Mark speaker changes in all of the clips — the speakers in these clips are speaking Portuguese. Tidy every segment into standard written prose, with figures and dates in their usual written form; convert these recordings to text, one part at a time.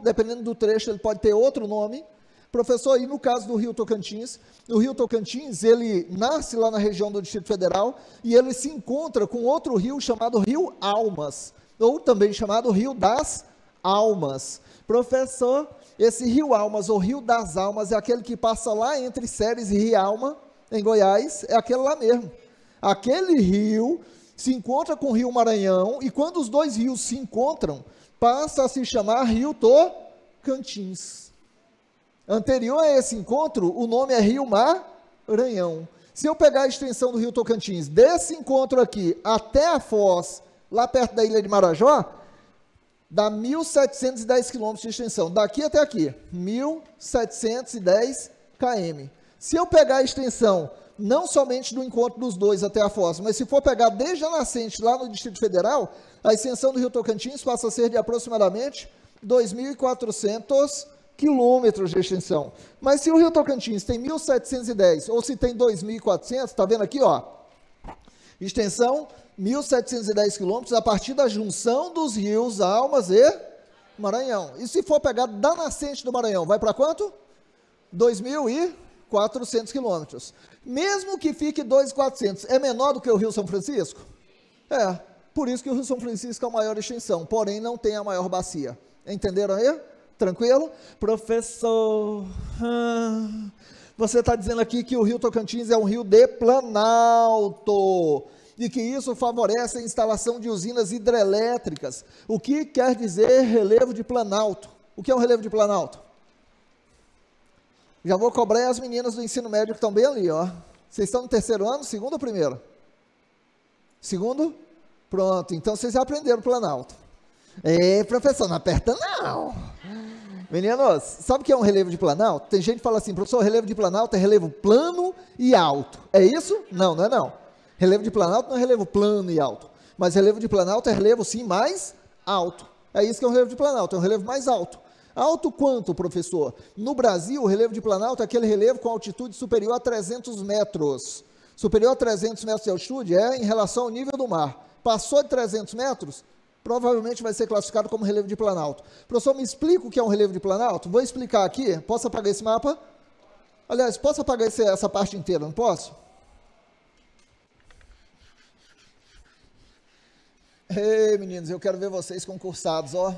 Speaker 1: dependendo do trecho, ele pode ter outro nome. Professor, aí no caso do Rio Tocantins, o Rio Tocantins, ele nasce lá na região do Distrito Federal e ele se encontra com outro rio chamado Rio Almas, ou também chamado Rio das Almas. Professor, esse Rio Almas, ou Rio das Almas, é aquele que passa lá entre Ceres e Rialma, em Goiás, é aquele lá mesmo. Aquele rio se encontra com o Rio Maranhão, e quando os dois rios se encontram, passa a se chamar Rio Tocantins. Anterior a esse encontro, o nome é Rio Maranhão. Se eu pegar a extensão do Rio Tocantins, desse encontro aqui até a foz, lá perto da ilha de Marajó, dá 1.710 quilômetros de extensão. Daqui até aqui, 1.710 km. Se eu pegar a extensão, não somente do encontro dos dois até a foz, mas se for pegar desde a nascente lá no Distrito Federal, a extensão do Rio Tocantins passa a ser de aproximadamente 2.400 quilômetros de extensão. Mas se o Rio Tocantins tem 1.710, ou se tem 2.400, está vendo aqui, ó, extensão 1.710 quilômetros a partir da junção dos rios Almas e Maranhão. E se for pegar da nascente do Maranhão, vai para quanto? 2.400 quilômetros. Mesmo que fique 2.400, é menor do que o Rio São Francisco? É, por isso que o Rio São Francisco é a maior extensão, porém não tem a maior bacia. Entenderam aí? Tranquilo? Professor, você está dizendo aqui que o Rio Tocantins é um rio de planalto, e que isso favorece a instalação de usinas hidrelétricas. O que quer dizer relevo de planalto? O que é um relevo de planalto? Já vou cobrar as meninas do ensino médio que estão bem ali, ó. Vocês estão no terceiro ano, segundo ou primeiro? Segundo? Pronto, então vocês já aprenderam planalto. Professor, não aperta não. Meninos, sabe o que é um relevo de planalto? Tem gente que fala assim, professor, relevo de planalto é relevo plano e alto. É isso? Não, não é não. Relevo de planalto não é relevo plano e alto. Mas relevo de planalto é relevo, sim, mais alto. É isso que é um relevo de planalto, é um relevo mais alto. Alto quanto, professor? No Brasil, o relevo de planalto é aquele relevo com altitude superior a 300 metros. Superior a 300 metros de altitude é em relação ao nível do mar. Passou de 300 metros, provavelmente vai ser classificado como relevo de planalto. Professor, me explica o que é um relevo de planalto? Vou explicar aqui. Posso apagar esse mapa? Aliás, posso apagar essa parte inteira, não posso? Ei, meninos, eu quero ver vocês concursados, ó.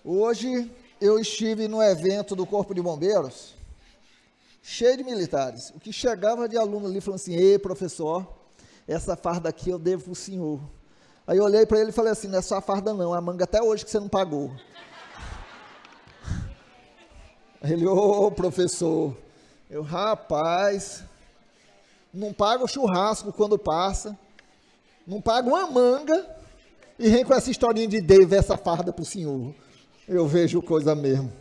Speaker 1: Hoje eu estive no evento do Corpo de Bombeiros, cheio de militares. O que chegava de aluno ali falando assim, ei, professor, essa farda aqui eu devo para o senhor. Aí eu olhei para ele e falei assim, não é só a farda não, é a manga até hoje que você não pagou. Ele, ô professor, eu, rapaz, não pago o churrasco quando passa, não pago uma manga e vem com essa historinha de dever essa farda para o senhor. Eu vejo coisa mesmo.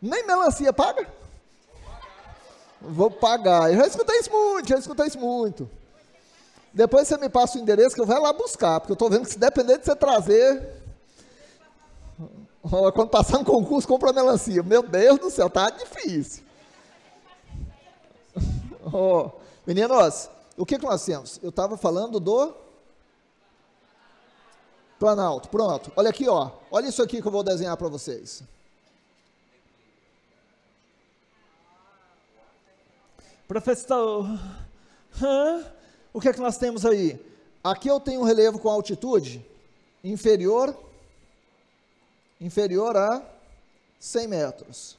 Speaker 1: Nem melancia paga? Vou pagar. Eu já escutei isso muito. Depois você me passa o endereço que eu vou lá buscar, porque eu estou vendo que se depender de você trazer, quando passar um concurso, compra melancia. Meu Deus do céu, tá difícil. Meninos, o que nós temos? Eu estava falando do planalto. Pronto, olha aqui, ó. Olha isso aqui que eu vou desenhar para vocês. Professor, o que é que nós temos aí? Aqui eu tenho um relevo com altitude inferior a 100 metros.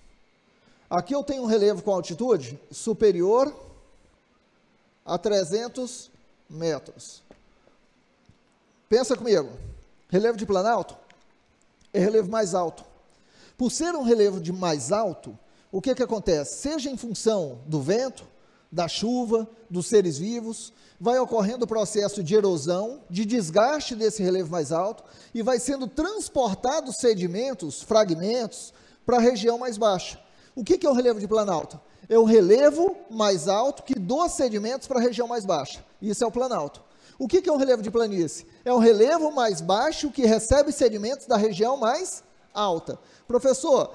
Speaker 1: Aqui eu tenho um relevo com altitude superior a 300 metros. Pensa comigo, relevo de planalto é relevo mais alto. Por ser um relevo de mais alto, o que acontece? Seja em função do vento, da chuva, dos seres vivos, vai ocorrendo o processo de erosão, de desgaste desse relevo mais alto, e vai sendo transportados sedimentos, fragmentos, para a região mais baixa. O que é o relevo de planalto? É o relevo mais alto que doa sedimentos para a região mais baixa. Isso é o planalto. O que é um relevo de planície? É um relevo mais baixo que recebe sedimentos da região mais alta. Professor,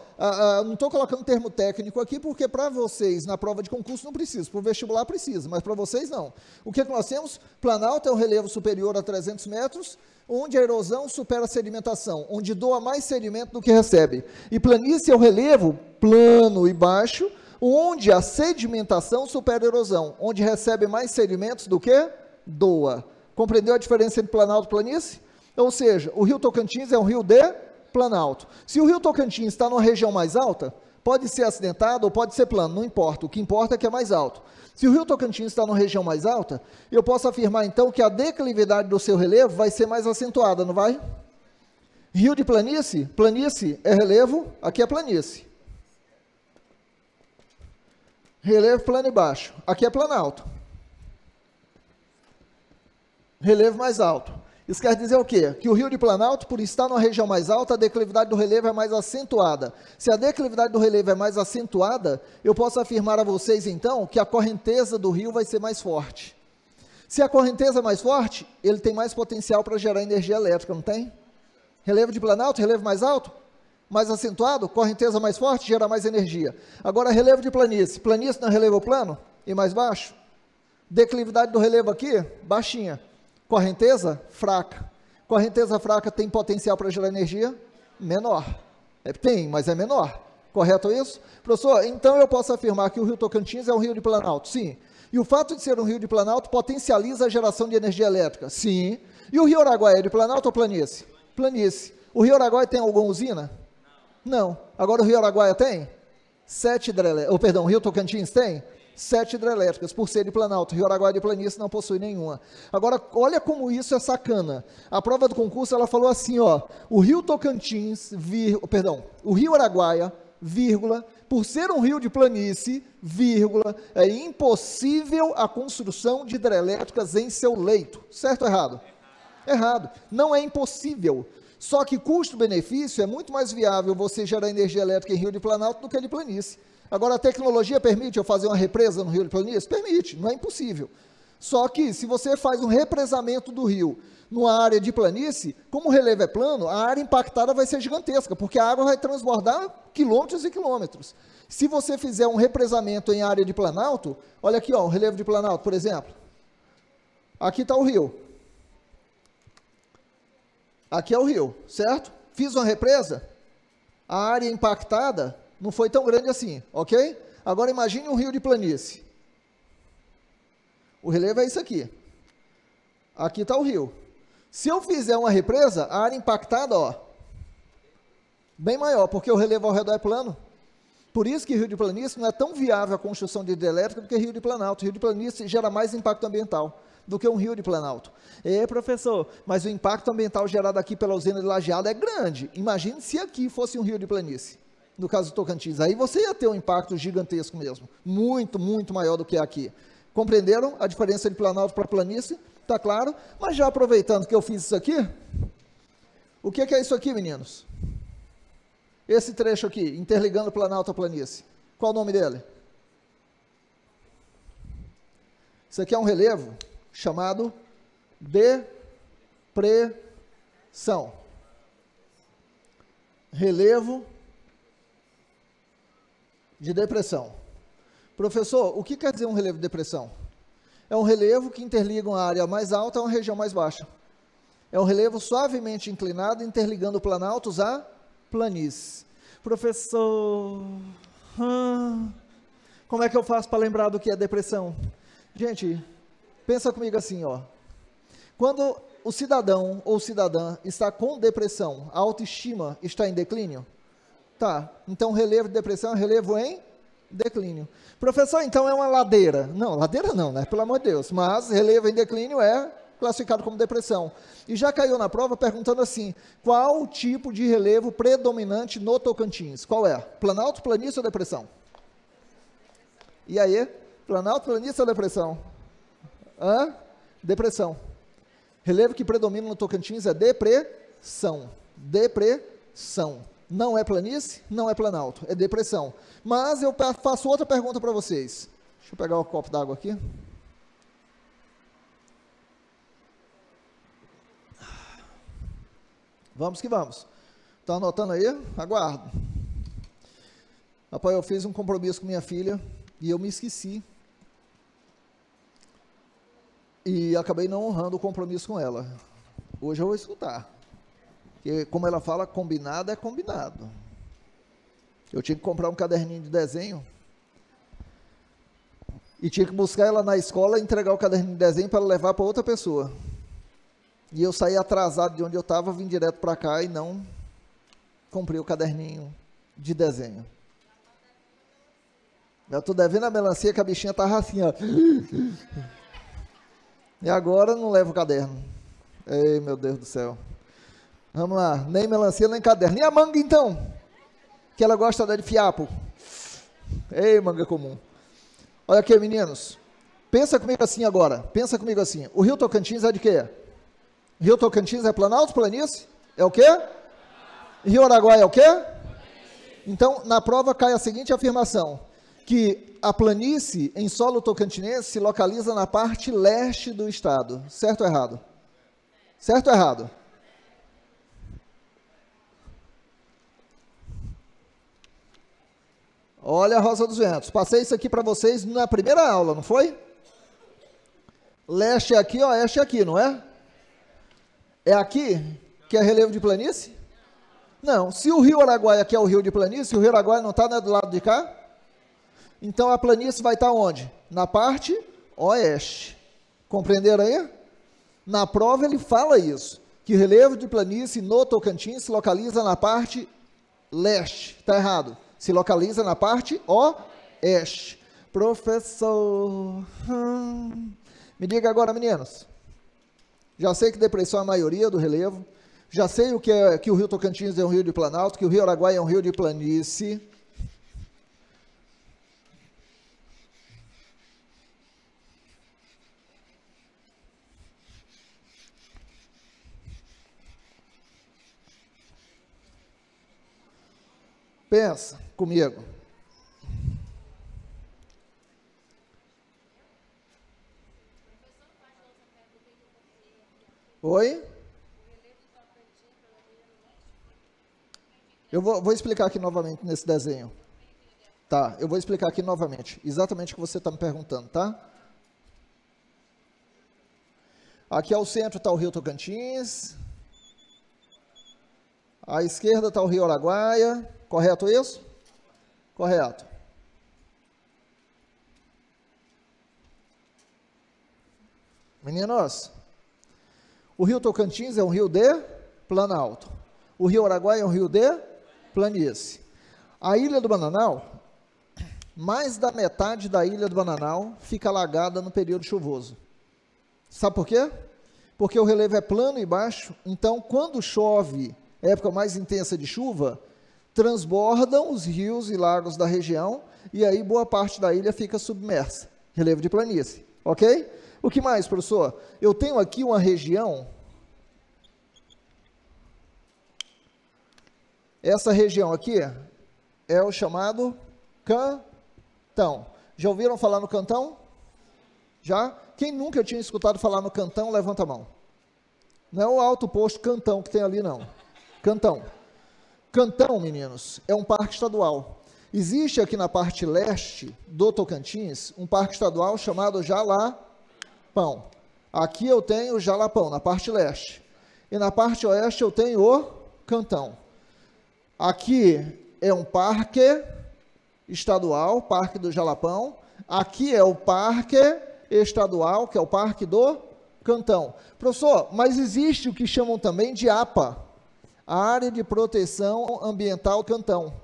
Speaker 1: não estou colocando termo técnico aqui, porque para vocês, na prova de concurso, não precisa, para o vestibular precisa, mas para vocês não. O que nós temos? Planalto é um relevo superior a 300 metros, onde a erosão supera a sedimentação, onde doa mais sedimento do que recebe. E planície é o relevo plano e baixo, onde a sedimentação supera a erosão, onde recebe mais sedimentos do que doa. Compreendeu a diferença entre planalto e planície? Ou seja, o rio Tocantins é um rio de planalto. Se o rio Tocantins está numa região mais alta, pode ser acidentado ou pode ser plano, não importa. O que importa é que é mais alto. Se o rio Tocantins está numa região mais alta, eu posso afirmar então que a declividade do seu relevo vai ser mais acentuada, não vai? Rio de planície, planície é relevo, aqui é planície. Relevo plano e baixo, aqui é planalto. Relevo mais alto. Isso quer dizer o quê? Que o rio de planalto, por estar numa região mais alta, a declividade do relevo é mais acentuada. Se a declividade do relevo é mais acentuada, eu posso afirmar a vocês, então, que a correnteza do rio vai ser mais forte. Se a correnteza é mais forte, ele tem mais potencial para gerar energia elétrica, não tem? Relevo de planalto, relevo mais alto, mais acentuado, correnteza mais forte, gera mais energia. Agora, relevo de planície. Planície não é relevo plano e mais baixo? Declividade do relevo aqui, baixinha. Correnteza fraca. Correnteza fraca tem potencial para gerar energia? Menor. Tem, mas é menor. Correto isso? Professor, então eu posso afirmar que o rio Tocantins é um rio de planalto? Sim. E o fato de ser um rio de planalto potencializa a geração de energia elétrica? Sim. E o rio Araguaia é de planalto ou planície? Planície. O rio Araguaia tem alguma usina? Não. Agora o rio Araguaia tem? 7 hidrelétricas. O rio Tocantins tem? 7 hidrelétricas, por ser de planalto. Rio Araguaia de planície não possui nenhuma. Agora, olha como isso é sacana. A prova do concurso, ela falou assim, ó, o rio Tocantins, o rio Araguaia, vírgula, por ser um rio de planície, vírgula, é impossível a construção de hidrelétricas em seu leito. Certo ou errado? Errado. Não é impossível. Só que custo-benefício é muito mais viável você gerar energia elétrica em rio de planalto do que de planície. Agora, a tecnologia permite eu fazer uma represa no rio de planície? Permite, não é impossível. Só que, se você faz um represamento do rio numa área de planície, como o relevo é plano, a área impactada vai ser gigantesca, porque a água vai transbordar quilômetros e quilômetros. Se você fizer um represamento em área de planalto, olha aqui, ó, um relevo de planalto, por exemplo. Aqui está o rio. Aqui é o rio, certo? Fiz uma represa, a área impactada não foi tão grande assim, ok? Agora imagine um rio de planície. O relevo é isso aqui. Aqui está o rio. Se eu fizer uma represa, a área impactada, ó, bem maior, porque o relevo ao redor é plano. Por isso que rio de planície não é tão viável a construção de hidrelétrica do que rio de planalto. Rio de planície gera mais impacto ambiental do que um rio de planalto. Professor, mas o impacto ambiental gerado aqui pela usina de Lajeado é grande. Imagine se aqui fosse um rio de planície. No caso do Tocantins, aí você ia ter um impacto gigantesco mesmo, muito, muito maior do que aqui. Compreenderam a diferença de planalto para planície? Está claro? Mas já aproveitando que eu fiz isso aqui, o que é isso aqui, meninos? Esse trecho aqui, interligando planalto a planície. Qual o nome dele? Isso aqui é um relevo chamado depressão. Relevo de depressão. Professor, o que quer dizer um relevo de depressão? É um relevo que interliga uma área mais alta a uma região mais baixa. É um relevo suavemente inclinado, interligando planaltos a planícies. Professor, como é que eu faço para lembrar do que é depressão? Gente, pensa comigo assim, ó. Quando o cidadão ou cidadã está com depressão, a autoestima está em declínio? Tá, então relevo de depressão é relevo em declínio. Professor, então é uma ladeira? Não, ladeira não, né? Pelo amor de Deus. Mas relevo em declínio é classificado como depressão. E já caiu na prova perguntando assim, qual o tipo de relevo predominante no Tocantins? Qual é? Planalto, planície ou depressão? E aí? Planalto, planície ou depressão? Depressão. Relevo que predomina no Tocantins é depressão. Depressão. Não é planície, não é planalto, é depressão. Mas eu faço outra pergunta para vocês. Deixa eu pegar um copo d'água aqui. Vamos que vamos. Está anotando aí? Aguardo. Rapaz, eu fiz um compromisso com minha filha e eu me esqueci. E acabei não honrando o compromisso com ela. Hoje eu vou escutar. Porque, como ela fala, combinado é combinado. Eu tinha que comprar um caderninho de desenho e tinha que buscar ela na escola e entregar o caderninho de desenho para ela levar para outra pessoa. E eu saí atrasado de onde eu estava, vim direto para cá e não comprei o caderninho de desenho. Eu estou devendo a melancia que a bichinha estava assim, ó. E agora não levo o caderno. Ei, meu Deus do céu. Vamos lá, nem melancia, nem caderno. E a manga, então? Que ela gosta de fiapo. Ei, manga comum. Olha aqui, meninos. Pensa comigo assim agora. Pensa comigo assim. O Rio Tocantins é de quê? Rio Tocantins é Planalto, planície? É o quê? Rio Araguaia é o quê? Então, na prova cai a seguinte afirmação, que a planície em solo tocantinense se localiza na parte leste do estado. Certo ou errado? Certo ou errado? Olha a Rosa dos Ventos. Passei isso aqui para vocês na primeira aula, não foi? Leste é aqui, oeste é aqui, não é? É aqui que é relevo de planície? Não. Se o Rio Araguaia aqui é o rio de planície, o Rio Araguaia não está do lado de cá? Então a planície vai estar onde? Na parte oeste. Compreenderam aí? Na prova ele fala isso, que o relevo de planície no Tocantins se localiza na parte leste. Está errado. Se localiza na parte oeste. Professor, me diga agora, meninos. Já sei que depressão é a maioria do relevo. Já sei o que é que o Rio Tocantins é um rio de planalto, que o Rio Araguaia é um rio de planície. Pensa comigo. Oi? Eu vou explicar aqui novamente nesse desenho. Tá, eu vou explicar aqui novamente, exatamente o que você está me perguntando, tá? Aqui ao centro está o Rio Tocantins. À esquerda está o Rio Araguaia. Correto isso? Correto. Meninos, o Rio Tocantins é um rio de planalto. O Rio Araguaia é um rio de planície. A Ilha do Bananal, mais da metade da Ilha do Bananal fica alagada no período chuvoso. Sabe por quê? Porque o relevo é plano e baixo, então quando chove, época mais intensa de chuva, transbordam os rios e lagos da região e aí boa parte da ilha fica submersa. Relevo de planície, ok? O que mais, professor? Eu tenho aqui uma região. Essa região aqui é o chamado cantão. Já ouviram falar no cantão? Já? Quem nunca tinha escutado falar no cantão, levanta a mão. Não é o alto posto cantão que tem ali, não. Cantão. Cantão, meninos, é um parque estadual. Existe aqui na parte leste do Tocantins um parque estadual chamado Jalapão. Aqui eu tenho o Jalapão, na parte leste. E na parte oeste eu tenho o Cantão. Aqui é um parque estadual, Parque do Jalapão. Aqui é o parque estadual, que é o Parque do Cantão. Professor, mas existe o que chamam também de APA, a Área de Proteção Ambiental Cantão.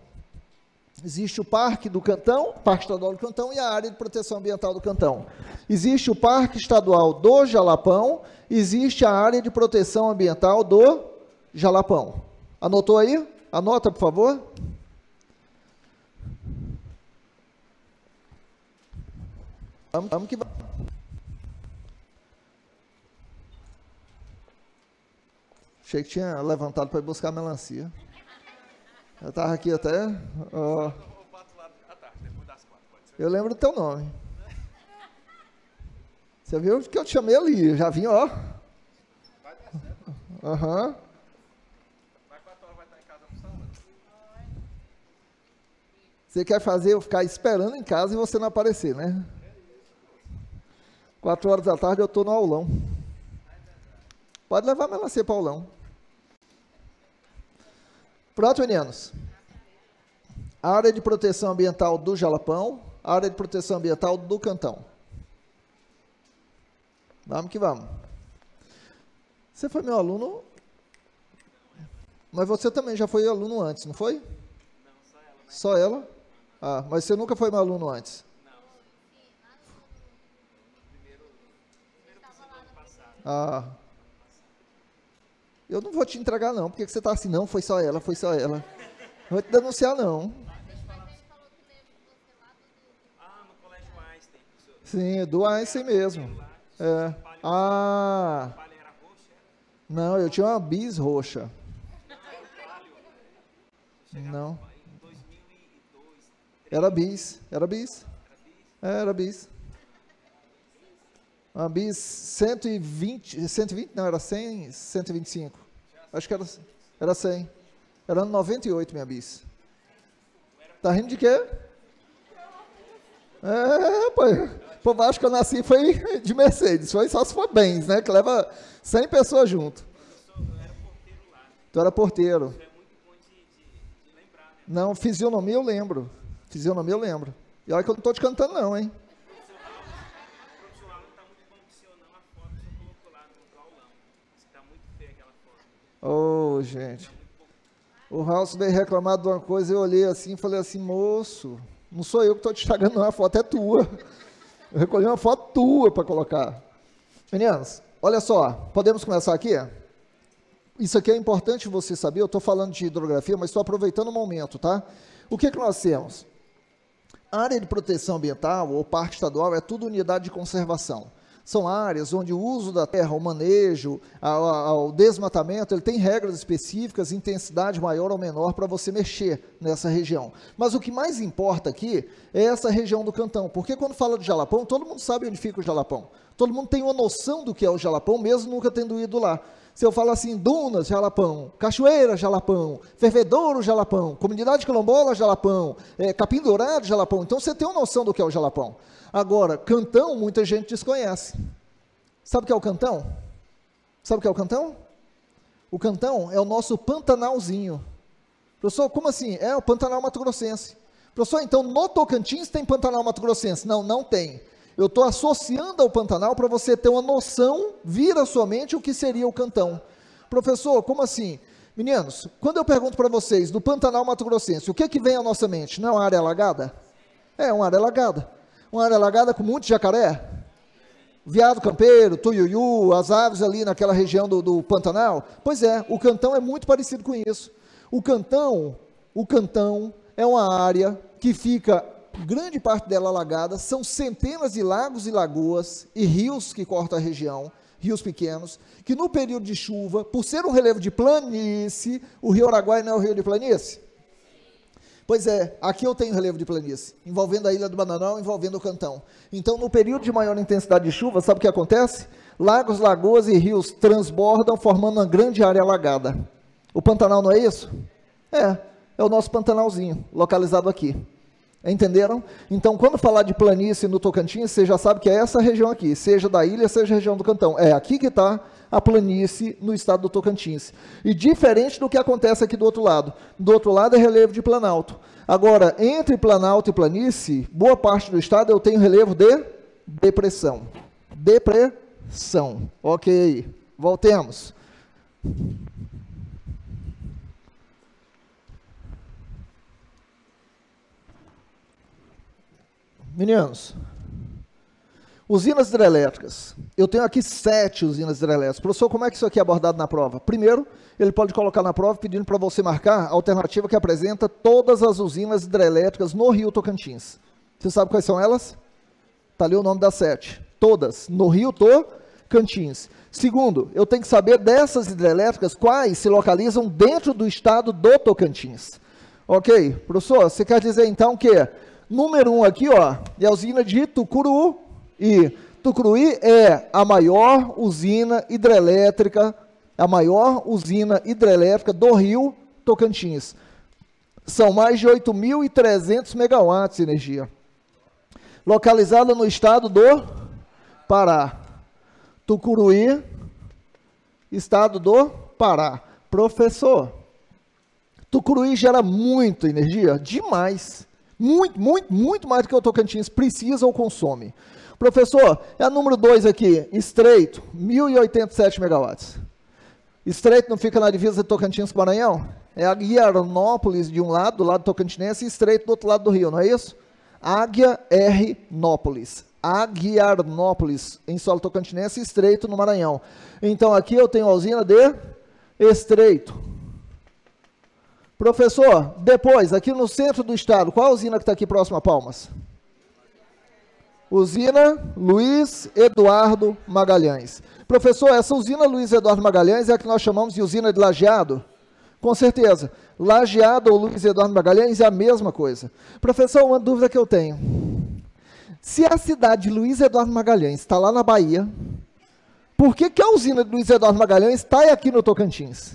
Speaker 1: Existe o Parque do Cantão, Parque Estadual do Cantão e a Área de Proteção Ambiental do Cantão. Existe o Parque Estadual do Jalapão, existe a Área de Proteção Ambiental do Jalapão. Anotou aí? Anota, por favor. Vamos que vai. Achei que tinha levantado para ir buscar a melancia. Eu estava aqui até. Ó. Eu lembro do teu nome. Você viu que eu te chamei ali? Eu já vim, ó. Aham. Você quer fazer eu ficar esperando em casa e você não aparecer, né? 4 horas da tarde eu estou no aulão. Pode levar a melancia Paulão. Pronto, meninos. Área de proteção ambiental do Jalapão, área de proteção ambiental do Cantão. Vamos que vamos. Você foi meu aluno, mas você também já foi aluno antes, não foi? Não, só ela. Né? Só ela? Ah, mas você nunca foi meu aluno antes? Não. Primeiro ano passado. Ah. Eu não vou te entregar não, porque você está assim, não, foi só ela, foi só ela. Não vou te denunciar não. Ah, no Colégio Einstein. Sim, do Einstein mesmo. É. Ah. Não, eu tinha uma bis roxa. Não. Era bis, era bis. Era bis. Uma bis 120 não, era 100, 125. Acho que era 100. Era ano 98 minha bis. Tá rindo de quê? Rapaz. O povo acha que eu nasci foi de Mercedes. Foi só se for bens, né? Que leva 100 pessoas junto. Eu era porteiro lá. Tu era porteiro. Isso é muito bom de lembrar, né? Não, fisionomia eu lembro. Fisionomia eu lembro. E olha que eu não estou te cantando não, hein? O professor Alan está muito bom com o seu não. A foto que você colocou lá no aulão. Está muito feia aquela foto. Ô, gente. O Raul veio reclamar de uma coisa, eu olhei assim e falei assim, moço, não sou eu que estou te estragando não, a foto é tua. Eu recolhi uma foto tua para colocar. Meninas, olha só, podemos começar aqui? Isso aqui é importante você saber, eu estou falando de hidrografia, mas estou aproveitando o momento, tá? O que nós temos? A área de proteção ambiental, ou parque estadual, é tudo unidade de conservação. São áreas onde o uso da terra, o manejo, o desmatamento, ele tem regras específicas, intensidade maior ou menor para você mexer nessa região. Mas o que mais importa aqui é essa região do Cantão, porque quando fala de Jalapão, todo mundo sabe onde fica o Jalapão. Todo mundo tem uma noção do que é o Jalapão, mesmo nunca tendo ido lá. Se eu falo assim, Dunas, Jalapão, Cachoeira, Jalapão, Fervedouro, Jalapão, Comunidade Quilombola, Jalapão, Capim Dourado, Jalapão, então você tem uma noção do que é o Jalapão. Agora, Cantão, muita gente desconhece. Sabe o que é o Cantão? Sabe o que é o Cantão? O Cantão é o nosso Pantanalzinho. Professor, como assim? É o Pantanal Mato Grossense. Professor, então no Tocantins tem Pantanal Mato Grossense? Não, não tem. Eu estou associando ao Pantanal para você ter uma noção, vir à sua mente o que seria o Cantão. Professor, como assim? Meninos, quando eu pergunto para vocês, do Pantanal Mato Grossense, o que vem à nossa mente? Não é uma área alagada? É uma área alagada. Uma área alagada com muito jacaré? Veado campeiro, tuiuiu, as aves ali naquela região do Pantanal? Pois é, o Cantão é muito parecido com isso. O Cantão é uma área que fica, grande parte dela alagada, são centenas de lagos e lagoas e rios que cortam a região, rios pequenos, que no período de chuva, por ser um relevo de planície, o rio Araguaia não é o rio de planície? Pois é, aqui eu tenho relevo de planície, envolvendo a Ilha do Bananal, envolvendo o Cantão. Então, no período de maior intensidade de chuva, sabe o que acontece? Lagos, lagoas e rios transbordam, formando uma grande área alagada. O Pantanal não é isso? É o nosso Pantanalzinho, localizado aqui. Entenderam? Então, quando falar de planície no Tocantins, você já sabe que é essa região aqui, seja da ilha, seja a região do Cantão. É aqui que está a planície no estado do Tocantins. E diferente do que acontece aqui do outro lado. Do outro lado é relevo de planalto. Agora, entre planalto e planície, boa parte do estado eu tenho relevo de depressão. Depressão. Ok, voltemos. Meninos, usinas hidrelétricas. Eu tenho aqui 7 usinas hidrelétricas. Professor, como é que isso aqui é abordado na prova? Primeiro, ele pode colocar na prova pedindo para você marcar a alternativa que apresenta todas as usinas hidrelétricas no Rio Tocantins. Você sabe quais são elas? Está ali o nome das 7. Todas no Rio Tocantins. Segundo, eu tenho que saber dessas hidrelétricas quais se localizam dentro do estado do Tocantins. Ok? Professor, você quer dizer então que número 1 aqui, ó, é a usina de Tucuruí. Tucuruí é a maior usina hidrelétrica do Rio Tocantins. São mais de 8.300 megawatts de energia. Localizada no estado do Pará. Tucuruí Estado do Pará. Professor, Tucuruí gera muita energia? Demais. Muito mais do que o Tocantins precisa ou consome. Professor, é a número 2 aqui, Estreito, 1.087 megawatts. Estreito não fica na divisa de Tocantins com Maranhão? É a Guiarnópolis de um lado, do lado tocantinense, e Estreito do outro lado do rio, não é isso? Águia-R-Nópolis. Aguiarnópolis, em solo tocantinense, Estreito no Maranhão. Então, aqui eu tenho a usina de Estreito. Professor, depois, aqui no centro do estado, qual a usina que está aqui próximo a Palmas? Usina Luiz Eduardo Magalhães. Professor, essa usina Luiz Eduardo Magalhães é a que nós chamamos de usina de Lajeado? Com certeza. Lajeado ou Luiz Eduardo Magalhães é a mesma coisa. Professor, uma dúvida que eu tenho. Se a cidade de Luiz Eduardo Magalhães está lá na Bahia, por que a usina de Luiz Eduardo Magalhães está aqui no Tocantins?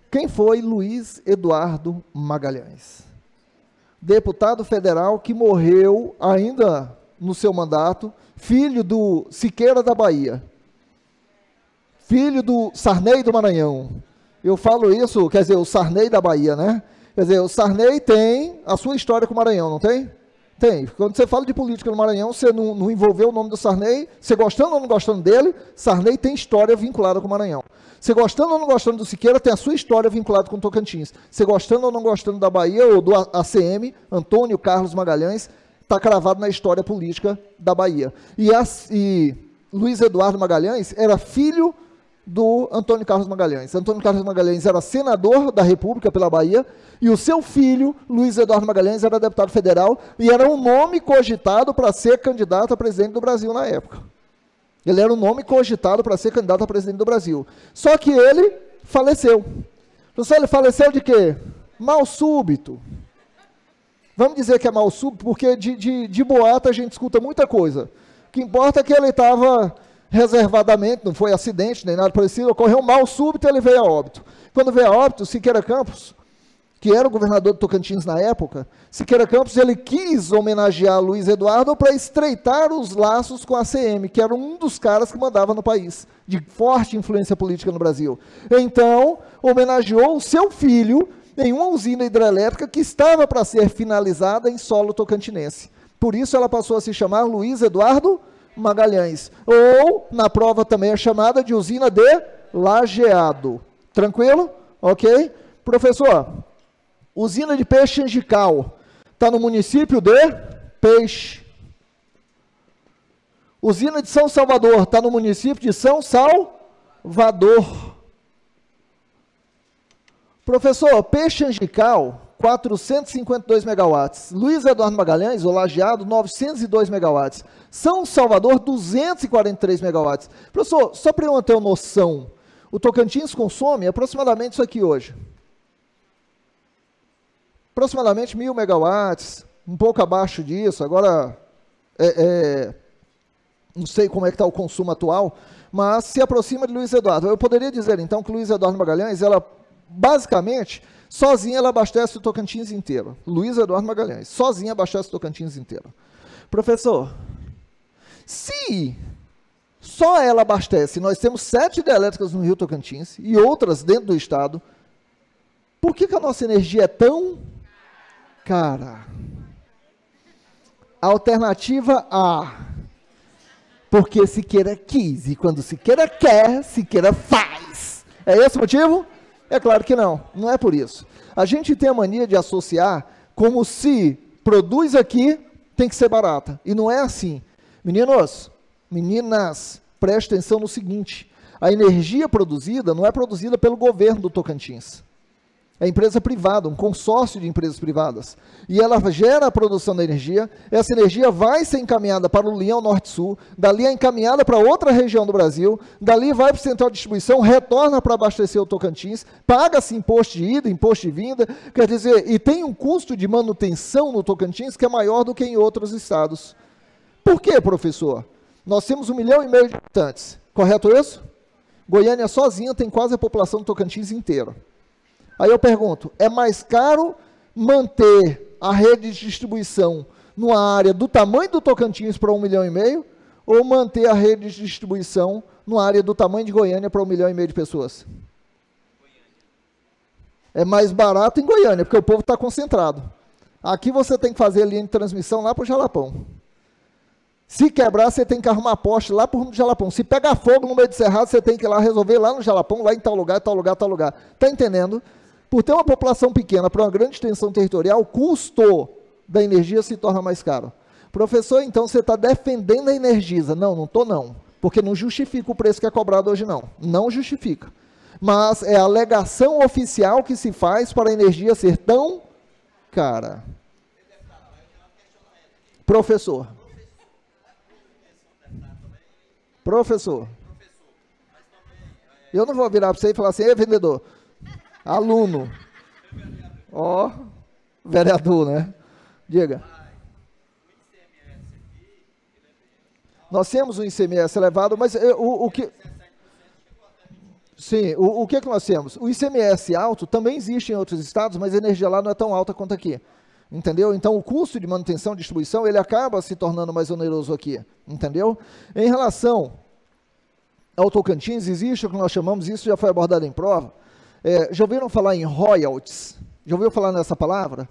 Speaker 1: Quem foi Luiz Eduardo Magalhães? Deputado federal que morreu ainda no seu mandato, filho do Siqueira da Bahia, filho do Sarney do Maranhão. Eu falo isso, quer dizer, o Sarney da Bahia, né? Quer dizer, o Sarney tem a sua história com o Maranhão, não tem? Tem. Quando você fala de política no Maranhão, você não envolveu o nome do Sarney, você gostando ou não gostando dele, Sarney tem história vinculada com o Maranhão. Você gostando ou não gostando do Siqueira, tem a sua história vinculada com o Tocantins. Você gostando ou não gostando da Bahia, ou do ACM, Antônio Carlos Magalhães, está cravado na história política da Bahia. E Luiz Eduardo Magalhães era filho do Antônio Carlos Magalhães. Antônio Carlos Magalhães era senador da República pela Bahia, e o seu filho, Luiz Eduardo Magalhães, era deputado federal, e era um nome cogitado para ser candidato a presidente do Brasil na época. Ele era um nome cogitado para ser candidato a presidente do Brasil. Só que ele faleceu. Professor, ele faleceu de quê? Mal súbito. Vamos dizer que é mal súbito, porque de boato a gente escuta muita coisa. O que importa é que ele estava reservadamente, não foi acidente nem nada parecido, ocorreu um mal súbito e ele veio a óbito. Quando veio a óbito, Siqueira Campos, que era o governador do Tocantins na época, Siqueira Campos, ele quis homenagear Luiz Eduardo para estreitar os laços com a ACM, que era um dos caras que mandava no país, de forte influência política no Brasil. Então, homenageou o seu filho em uma usina hidrelétrica que estava para ser finalizada em solo tocantinense. Por isso ela passou a se chamar Luiz Eduardo Magalhães. Ou, na prova também é chamada de usina de Lajeado. Tranquilo? Ok? Professor, usina de peixe angical está no município de Peixe. Usina de São Salvador está no município de São Salvador. Professor, peixe angical, 452 megawatts. Luiz Eduardo Magalhães, o Lajeado, 902 megawatts. São Salvador, 243 megawatts. Professor, só para eu ter uma noção, o Tocantins consome aproximadamente isso aqui hoje. Aproximadamente 1.000 megawatts, um pouco abaixo disso. Agora, não sei como é que está o consumo atual, mas se aproxima de Luiz Eduardo. Eu poderia dizer, então, que Luiz Eduardo Magalhães, ela, basicamente, sozinha ela abastece o Tocantins inteiro. Luiz Eduardo Magalhães, sozinha abastece o Tocantins inteiro. Professor, se só ela abastece, nós temos 7 hidrelétricas no Rio Tocantins e outras dentro do estado, por que a nossa energia é tão cara? Alternativa A, porque Siqueira quis, e quando Siqueira quer, Siqueira faz. É esse o motivo? É claro que não, não é por isso. A gente tem a mania de associar como se produz aqui, tem que ser barata. E não é assim. Meninos, meninas, preste atenção no seguinte, a energia produzida não é produzida pelo governo do Tocantins. É empresa privada, um consórcio de empresas privadas. E ela gera a produção da energia, essa energia vai ser encaminhada para o Leão Norte-Sul, dali é encaminhada para outra região do Brasil, dali vai para o central de distribuição, retorna para abastecer o Tocantins, paga-se imposto de ida, imposto de vinda, quer dizer, e tem um custo de manutenção no Tocantins que é maior do que em outros estados. Por quê, professor? Nós temos 1,5 milhão de habitantes, correto isso? Goiânia sozinha tem quase a população do Tocantins inteira. Aí eu pergunto, é mais caro manter a rede de distribuição numa área do tamanho do Tocantins para 1,5 milhão, ou manter a rede de distribuição numa área do tamanho de Goiânia para 1,5 milhão de pessoas? É mais barato em Goiânia, porque o povo está concentrado. Aqui você tem que fazer a linha de transmissão lá para o Jalapão. Se quebrar, você tem que arrumar poste lá para o Jalapão. Se pegar fogo no meio de Cerrado, você tem que ir lá resolver lá no Jalapão, lá em tal lugar, tal lugar, tal lugar. Está entendendo? Por ter uma população pequena para uma grande extensão territorial, o custo da energia se torna mais caro. Professor, então você está defendendo a Energisa. Não, não estou não. Porque não justifica o preço que é cobrado hoje não. Não justifica. Mas é a alegação oficial que se faz para a energia ser tão cara. Professor. Eu não vou virar para você e falar assim, ei, vendedor, aluno, ó, vereador, né? Diga. Nós temos um ICMS elevado, mas o que... Sim, o que nós temos? O ICMS alto também existe em outros estados, mas a energia lá não é tão alta quanto aqui. Entendeu? Então, o custo de manutenção e distribuição, ele acaba se tornando mais oneroso aqui. Entendeu? Em relação ao Tocantins, existe o que nós chamamos, isso já foi abordado em prova, já ouviram falar em royalties? Já ouviu falar nessa palavra?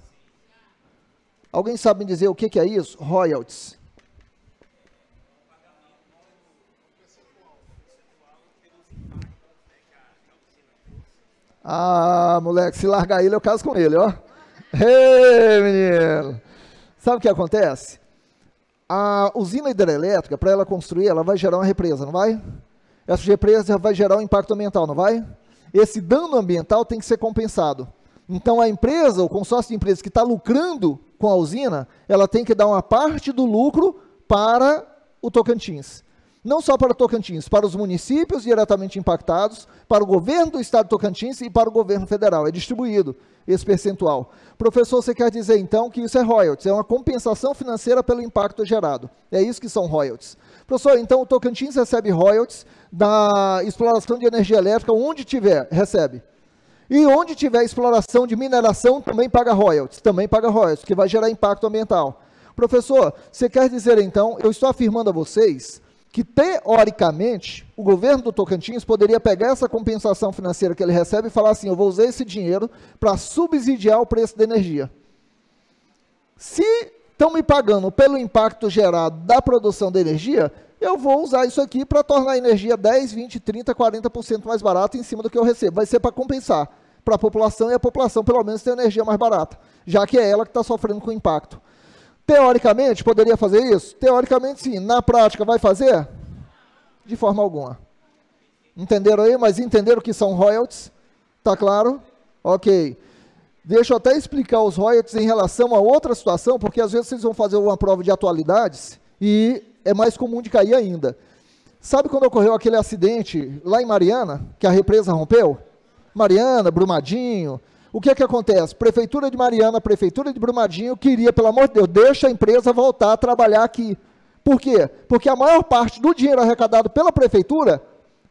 Speaker 1: Alguém sabe me dizer o que é isso? Royalties. Ah, moleque, se largar ele, eu caso com ele, ó. Ei, menino! Sabe o que acontece? A usina hidrelétrica, para ela construir, ela vai gerar uma represa, não vai? Essa represa vai gerar um impacto ambiental, não vai? Esse dano ambiental tem que ser compensado. Então, a empresa, o consórcio de empresas que está lucrando com a usina, ela tem que dar uma parte do lucro para o Tocantins. Não só para o Tocantins, para os municípios diretamente impactados, para o governo do estado de Tocantins e para o governo federal. É distribuído esse percentual. Professor, você quer dizer então que isso é royalties, é uma compensação financeira pelo impacto gerado. É isso que são royalties. Professor, então o Tocantins recebe royalties da exploração de energia elétrica, onde tiver, recebe. E onde tiver exploração de mineração, também paga royalties, que vai gerar impacto ambiental. Professor, você quer dizer então, eu estou afirmando a vocês que, teoricamente, o governo do Tocantins poderia pegar essa compensação financeira que ele recebe e falar assim, eu vou usar esse dinheiro para subsidiar o preço da energia. Se estão me pagando pelo impacto gerado da produção da energia, eu vou usar isso aqui para tornar a energia 10, 20, 30, 40% mais barata em cima do que eu recebo. Vai ser para compensar para a população, e a população pelo menos tem energia mais barata, já que é ela que está sofrendo com o impacto. Teoricamente, poderia fazer isso? Teoricamente, sim. Na prática, vai fazer? De forma alguma. Entenderam aí? Mas entenderam que são royalties? Tá claro? Ok. Deixa eu até explicar os royalties em relação a outra situação, porque às vezes vocês vão fazer uma prova de atualidades e é mais comum de cair ainda. Sabe quando ocorreu aquele acidente lá em Mariana, que a represa rompeu? Mariana, Brumadinho... O que acontece? Prefeitura de Mariana, Prefeitura de Brumadinho queria, pelo amor de Deus, deixa a empresa voltar a trabalhar aqui. Por quê? Porque a maior parte do dinheiro arrecadado pela Prefeitura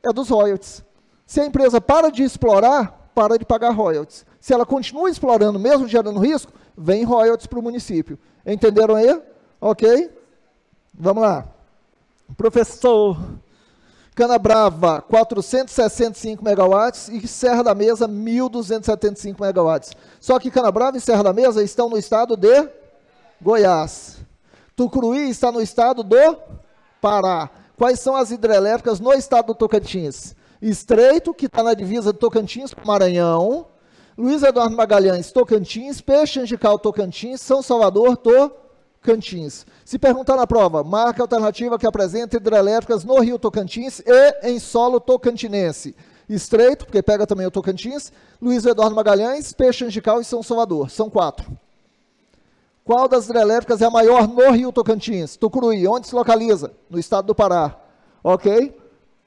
Speaker 1: é dos royalties. Se a empresa para de explorar, para de pagar royalties. Se ela continua explorando, mesmo gerando risco, vem royalties para o município. Entenderam aí? Ok? Vamos lá. Professor... Canabrava, 465 megawatts e Serra da Mesa, 1.275 megawatts. Só que Canabrava e Serra da Mesa estão no estado de Goiás. Tucuruí está no estado do Pará. Quais são as hidrelétricas no estado do Tocantins? Estreito, que está na divisa do Tocantins com Maranhão. Luiz Eduardo Magalhães, Tocantins. Peixe Angical, Tocantins. São Salvador, Tocantins. Se perguntar na prova, marca alternativa que apresenta hidrelétricas no Rio Tocantins e em solo tocantinense. Estreito, porque pega também o Tocantins, Luiz Eduardo Magalhães, Peixe Angical e São Salvador. São 4. Qual das hidrelétricas é a maior no Rio Tocantins? Tucuruí. Onde se localiza? No estado do Pará. Ok?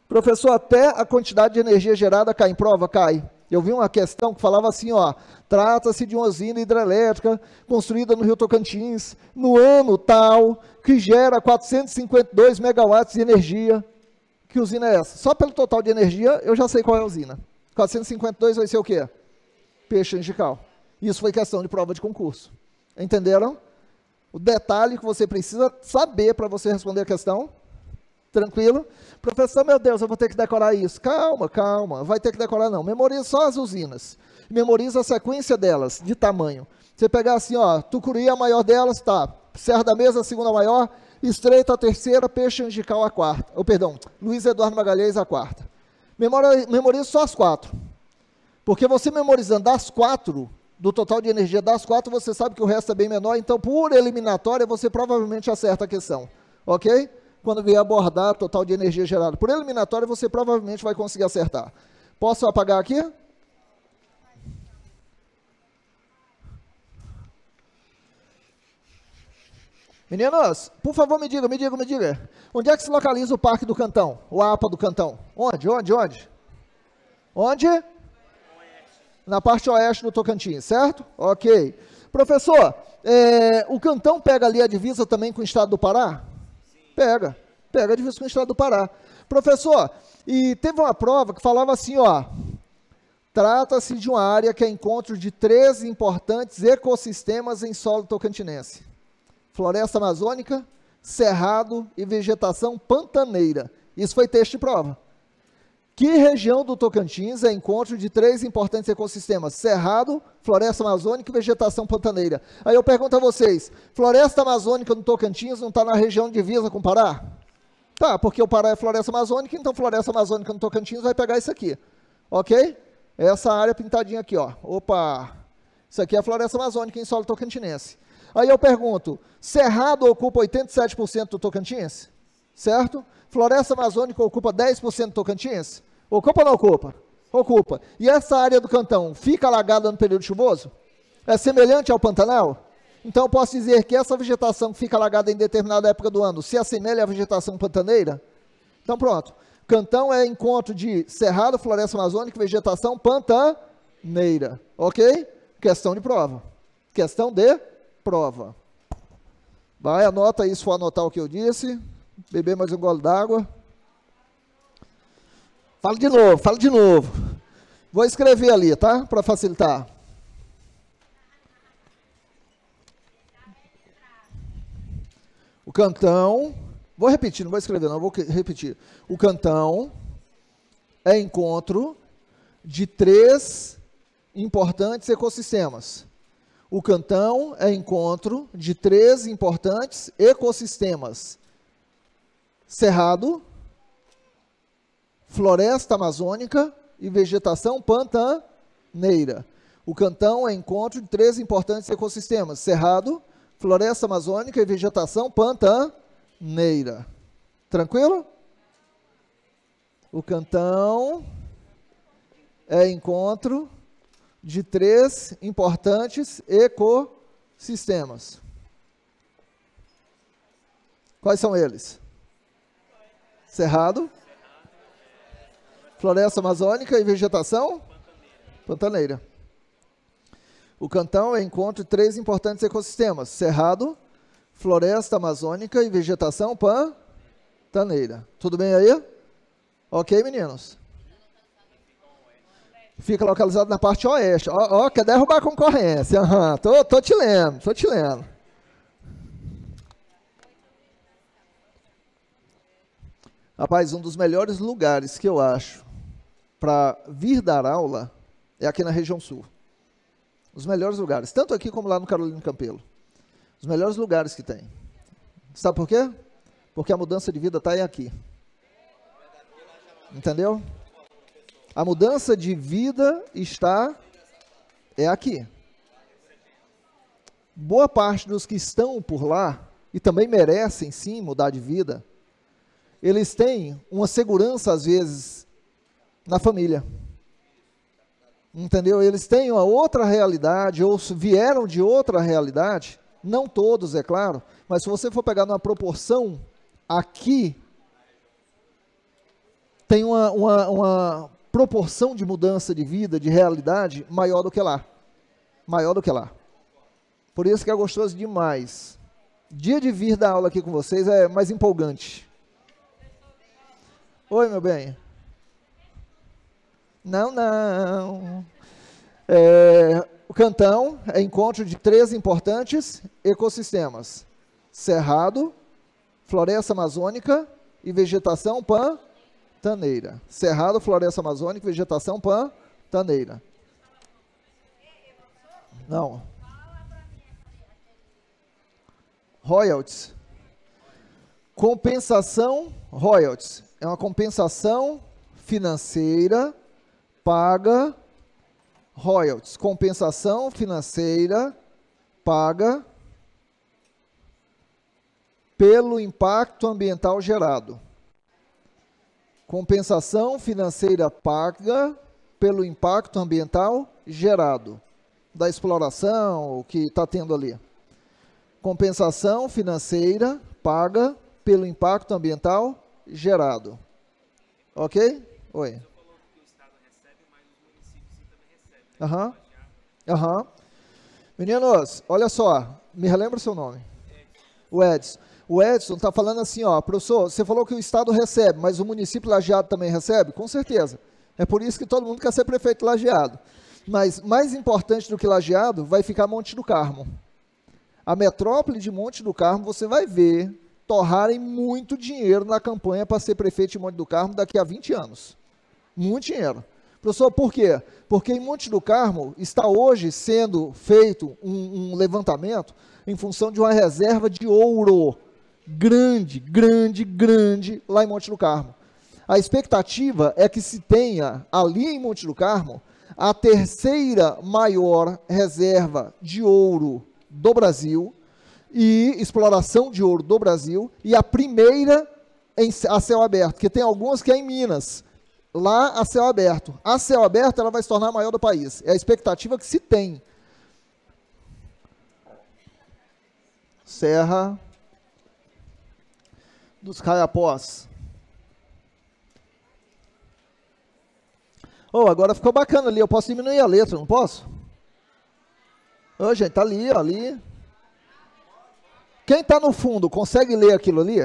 Speaker 1: Professor, até a quantidade de energia gerada cai em prova? Cai. Eu vi uma questão que falava assim, ó, trata-se de uma usina hidrelétrica construída no Rio Tocantins, no ano tal, que gera 452 megawatts de energia. Que usina é essa? Só pelo total de energia, eu já sei qual é a usina. 452 vai ser o quê? Peixe Angical. Isso foi questão de prova de concurso. Entenderam? O detalhe que você precisa saber para você responder a questão. Tranquilo? Professor, meu Deus, eu vou ter que decorar isso. Calma, calma. Vai ter que decorar não. Memoriza só as usinas. Memoriza a sequência delas, de tamanho. Você pegar assim, ó, Tucuruí a maior delas, tá. Serra da Mesa, a segunda maior. Estreito a terceira, Peixe Angical a quarta. Luiz Eduardo Magalhães a quarta. Memoriza só as 4. Porque você memorizando as 4, do total de energia das 4, você sabe que o resto é bem menor, então por eliminatória você provavelmente acerta a questão, ok? Quando vier abordar total de energia gerada por eliminatória, você provavelmente vai conseguir acertar. Posso apagar aqui? Meninos, por favor, me diga. Onde é que se localiza o Parque do Cantão? O APA do Cantão? Onde? Onde? Na parte oeste do Tocantins, certo? Ok. Professor, o Cantão pega ali a divisa também com o estado do Pará? Sim. Pega a divisa com o estado do Pará. Professor, e teve uma prova que falava assim, ó, trata-se de uma área que é encontro de 3 importantes ecossistemas em solo tocantinense. Floresta amazônica, cerrado e vegetação pantaneira. Isso foi texto de prova. Que região do Tocantins é encontro de 3 importantes ecossistemas? Cerrado, floresta amazônica e vegetação pantaneira. Aí eu pergunto a vocês, floresta amazônica no Tocantins não está na região divisa com o Pará? Tá, porque o Pará é floresta amazônica, então floresta amazônica no Tocantins vai pegar isso aqui. Ok? Essa área pintadinha aqui, ó. Opa! Isso aqui é a floresta amazônica em solo tocantinense. Aí eu pergunto, Cerrado ocupa 87% do Tocantins? Certo? Floresta amazônica ocupa 10% do Tocantins? Ocupa ou não ocupa? Ocupa. E essa área do Cantão fica alagada no período chuvoso? É semelhante ao Pantanal? Então eu posso dizer que essa vegetação que fica alagada em determinada época do ano se assemelha à vegetação pantaneira? Então pronto. Cantão é encontro de cerrado, floresta amazônica e vegetação pantaneira. Ok? Questão de prova. Questão de prova. Vai, anota aí se for anotar o que eu disse. Beber mais um gole d'água. Fala de novo. Vou escrever ali, tá? Para facilitar. O Cantão, vou repetir, não vou escrever não, vou repetir. O Cantão é encontro de 3 importantes ecossistemas. O Cantão é encontro de 3 importantes ecossistemas. Cerrado, floresta amazônica e vegetação pantaneira. O Cantão é encontro de 3 importantes ecossistemas. Cerrado, floresta amazônica e vegetação pantaneira. Tranquilo? O Cantão é encontro de 3 importantes ecossistemas. Quais são eles? Cerrado, floresta amazônica e vegetação pantaneira. O Cantão é encontro de 3 importantes ecossistemas. Cerrado, floresta amazônica e vegetação pantaneira. Tudo bem aí? Ok, meninos? Fica localizado na parte oeste. Ó, quer derrubar a concorrência. Uhum, tô te lendo. Rapaz, um dos melhores lugares que eu acho para vir dar aula é aqui na região sul. Os melhores lugares, tanto aqui como lá no Carolino Campelo. Os melhores lugares que tem. Sabe por quê? Porque a mudança de vida está aqui. Entendeu? A mudança de vida é aqui. Boa parte dos que estão por lá, e também merecem sim mudar de vida, eles têm uma segurança às vezes na família. Entendeu? Eles têm uma outra realidade, ou vieram de outra realidade, não todos, é claro, mas se você for pegar numa proporção, aqui tem uma proporção de mudança de vida, de realidade, maior do que lá. Maior do que lá. Por isso que é gostoso demais. Dia de vir dar aula aqui com vocês é mais empolgante. Oi, meu bem. Não. O Cantão é encontro de 3 importantes ecossistemas. Cerrado, floresta amazônica e vegetação pantaneira. Cerrado, floresta amazônica e vegetação pantaneira. Não. Royalties. Compensação, royalties. É uma compensação financeira paga, royalties. Compensação financeira paga pelo impacto ambiental gerado. Compensação financeira paga pelo impacto ambiental gerado. Da exploração, o que está tendo ali. Compensação financeira paga pelo impacto ambiental gerado. Ok? Oi. Você falou que o Estado recebe, mas os municípios também recebem. Aham. Meninos, olha só, me relembra o seu nome. O Edson. O Edson está falando assim, ó, professor, você falou que o Estado recebe, mas o município Lajeado também recebe? Com certeza. É por isso que todo mundo quer ser prefeito Lajeado. Mas mais importante do que Lajeado vai ficar Monte do Carmo. A metrópole de Monte do Carmo, você vai ver torrarem muito dinheiro na campanha para ser prefeito de Monte do Carmo daqui a 20 anos. Muito dinheiro. Professor, por quê? Porque em Monte do Carmo está hoje sendo feito um levantamento em função de uma reserva de ouro grande lá em Monte do Carmo. A expectativa é que se tenha ali em Monte do Carmo a terceira maior reserva de ouro do Brasil e exploração de ouro do Brasil e a primeira a céu aberto, porque tem algumas que é em Minas, lá a céu aberto. A céu aberto ela vai se tornar a maior do país. É a expectativa que se tem. Serra dos Caiapós. Oh, agora ficou bacana ali, eu posso diminuir a letra, não posso? Ô, gente, tá ali, ó, ali. Quem está no fundo, consegue ler aquilo ali?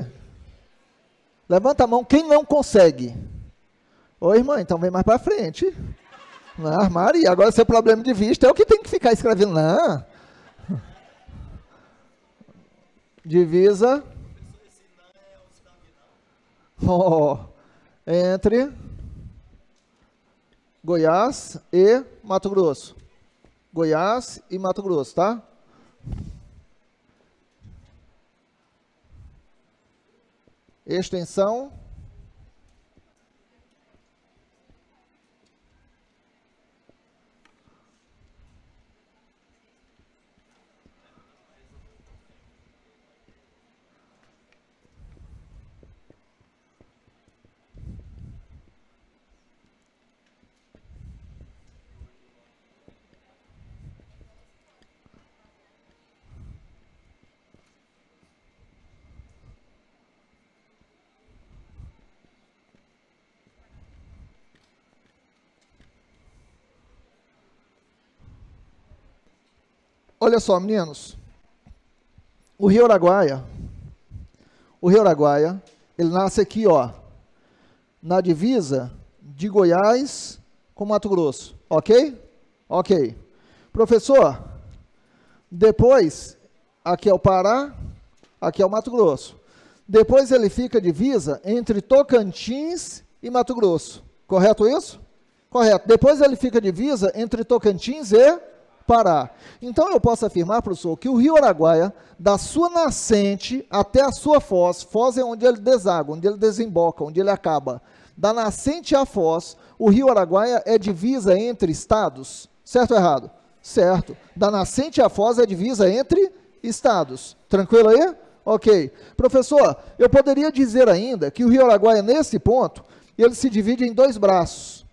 Speaker 1: Levanta a mão, quem não consegue? Ô, irmã, então vem mais para frente. Não, Maria, agora seu problema de vista é o que tem que ficar escrevendo. Não. Divisa. Oh, entre Goiás e Mato Grosso. Goiás e Mato Grosso, tá? Extensão. Olha só, meninos, o Rio Araguaia, ele nasce aqui, ó, na divisa de Goiás com Mato Grosso, ok? Ok. Professor, depois, aqui é o Pará, aqui é o Mato Grosso. Depois ele fica divisa entre Tocantins e Mato Grosso, correto isso? Correto. Depois ele fica divisa entre Tocantins e Pará. Então eu posso afirmar, professor, que o Rio Araguaia, da sua nascente até a sua foz, foz é onde ele deságua, onde ele desemboca, onde ele acaba. Da nascente à foz, o Rio Araguaia é divisa entre estados, certo ou errado? Certo. Da nascente à foz é divisa entre estados. Tranquilo aí? Ok. Professor, eu poderia dizer ainda que o Rio Araguaia, nesse ponto, ele se divide em dois braços.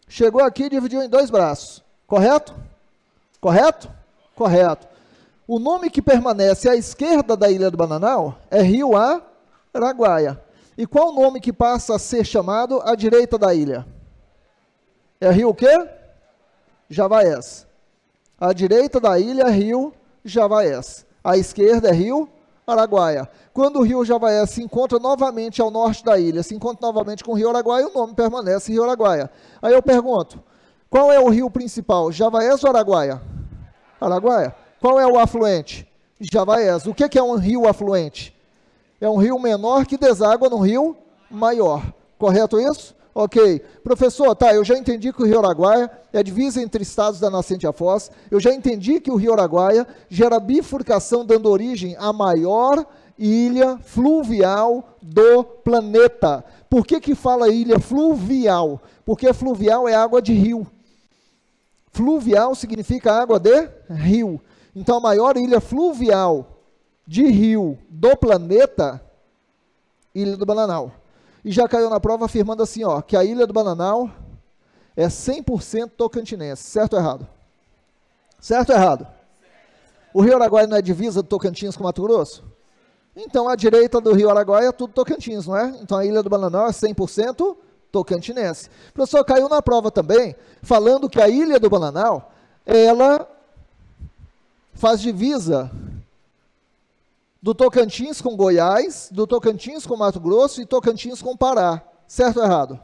Speaker 1: Chegou aqui e dividiu em dois braços. Correto? Correto? Correto. O nome que permanece à esquerda da Ilha do Bananal é Rio Araguaia. E qual o nome que passa a ser chamado à direita da ilha? É Rio o quê? Javaés. À direita da ilha é Rio Javaés. À esquerda é Rio Araguaia. Quando o Rio Javaés se encontra novamente ao norte da ilha, se encontra novamente com o Rio Araguaia, o nome permanece Rio Araguaia. Aí eu pergunto, qual é o rio principal, Javaés ou Araguaia? Araguaia. Qual é o afluente? Javaés. O que é um rio afluente? É um rio menor que deságua num rio maior. Correto isso? Ok. Professor, tá, eu já entendi que o Rio Araguaia é a divisa entre estados da nascente à foz. Eu já entendi que o Rio Araguaia gera bifurcação, dando origem à maior ilha fluvial do planeta. Por que fala ilha fluvial? Porque fluvial é água de rio. Fluvial significa água de rio. Então, a maior ilha fluvial de rio do planeta, Ilha do Bananal. E já caiu na prova afirmando assim, ó, que a Ilha do Bananal é 100% tocantinense. Certo ou errado? Certo ou errado? O Rio Araguaia não é divisa do Tocantins com Mato Grosso? Então, a direita do Rio Araguaia é tudo Tocantins, não é? Então, a Ilha do Bananal é 100% tocantinense. O professor caiu na prova também, falando que a Ilha do Bananal, ela faz divisa do Tocantins com Goiás, do Tocantins com Mato Grosso e Tocantins com Pará. Certo ou errado?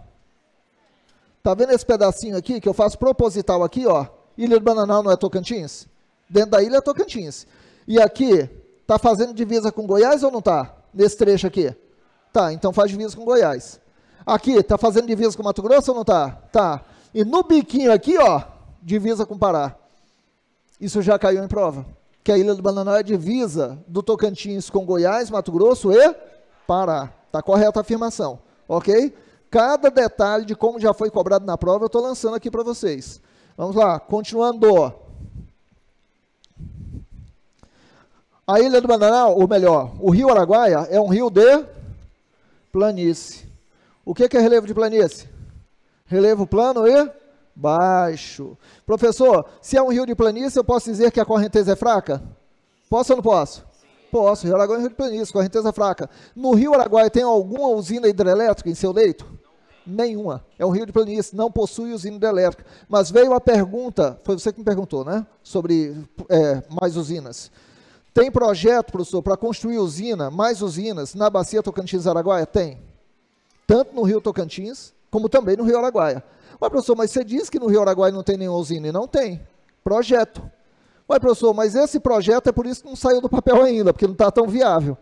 Speaker 1: Tá vendo esse pedacinho aqui, que eu faço proposital aqui, ó? Ilha do Bananal não é Tocantins? Dentro da ilha é Tocantins. E aqui, tá fazendo divisa com Goiás ou não tá? Nesse trecho aqui? Tá, então faz divisa com Goiás. Aqui, tá fazendo divisa com Mato Grosso ou não tá? Tá. E no biquinho aqui, ó, divisa com Pará. Isso já caiu em prova. Que a Ilha do Bananal é divisa do Tocantins com Goiás, Mato Grosso e Pará. Está correta a afirmação, ok? Cada detalhe de como já foi cobrado na prova, eu estou lançando aqui para vocês. Vamos lá, continuando. A Ilha do Bananal, ou melhor, o Rio Araguaia é um rio de planície. O que é relevo de planície? Relevo plano e baixo. Professor, se é um rio de planície, eu posso dizer que a correnteza é fraca? Posso ou não posso? Posso. Rio Araguaia é um rio de planície, correnteza fraca. No Rio Araguaia tem alguma usina hidrelétrica em seu leito? Nenhuma. É um rio de planície, não possui usina hidrelétrica. Mas veio a pergunta, foi você que me perguntou, né? Sobre mais usinas. Tem projeto, professor, para construir usina, mais usinas, na bacia Tocantins-Araguaia? Tem. Tanto no Rio Tocantins, como também no Rio Araguaia. Ué, professor, mas você disse que no Rio Araguaia não tem nenhuma usina, e não tem. Projeto. Ué, professor, mas esse projeto é por isso que não saiu do papel ainda, porque não está tão viável.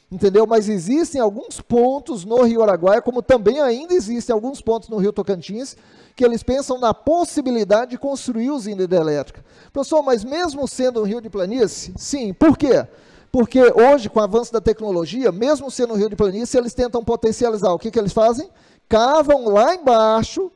Speaker 1: Entendeu? Mas existem alguns pontos no Rio Araguaia, como também ainda existem alguns pontos no Rio Tocantins, que eles pensam na possibilidade de construir usina hidrelétrica. Professor, mas mesmo sendo um rio de planície? Sim. Por quê? Porque hoje, com o avanço da tecnologia, mesmo sendo um rio de planície, eles tentam potencializar. O que eles fazem? Cavam lá embaixo,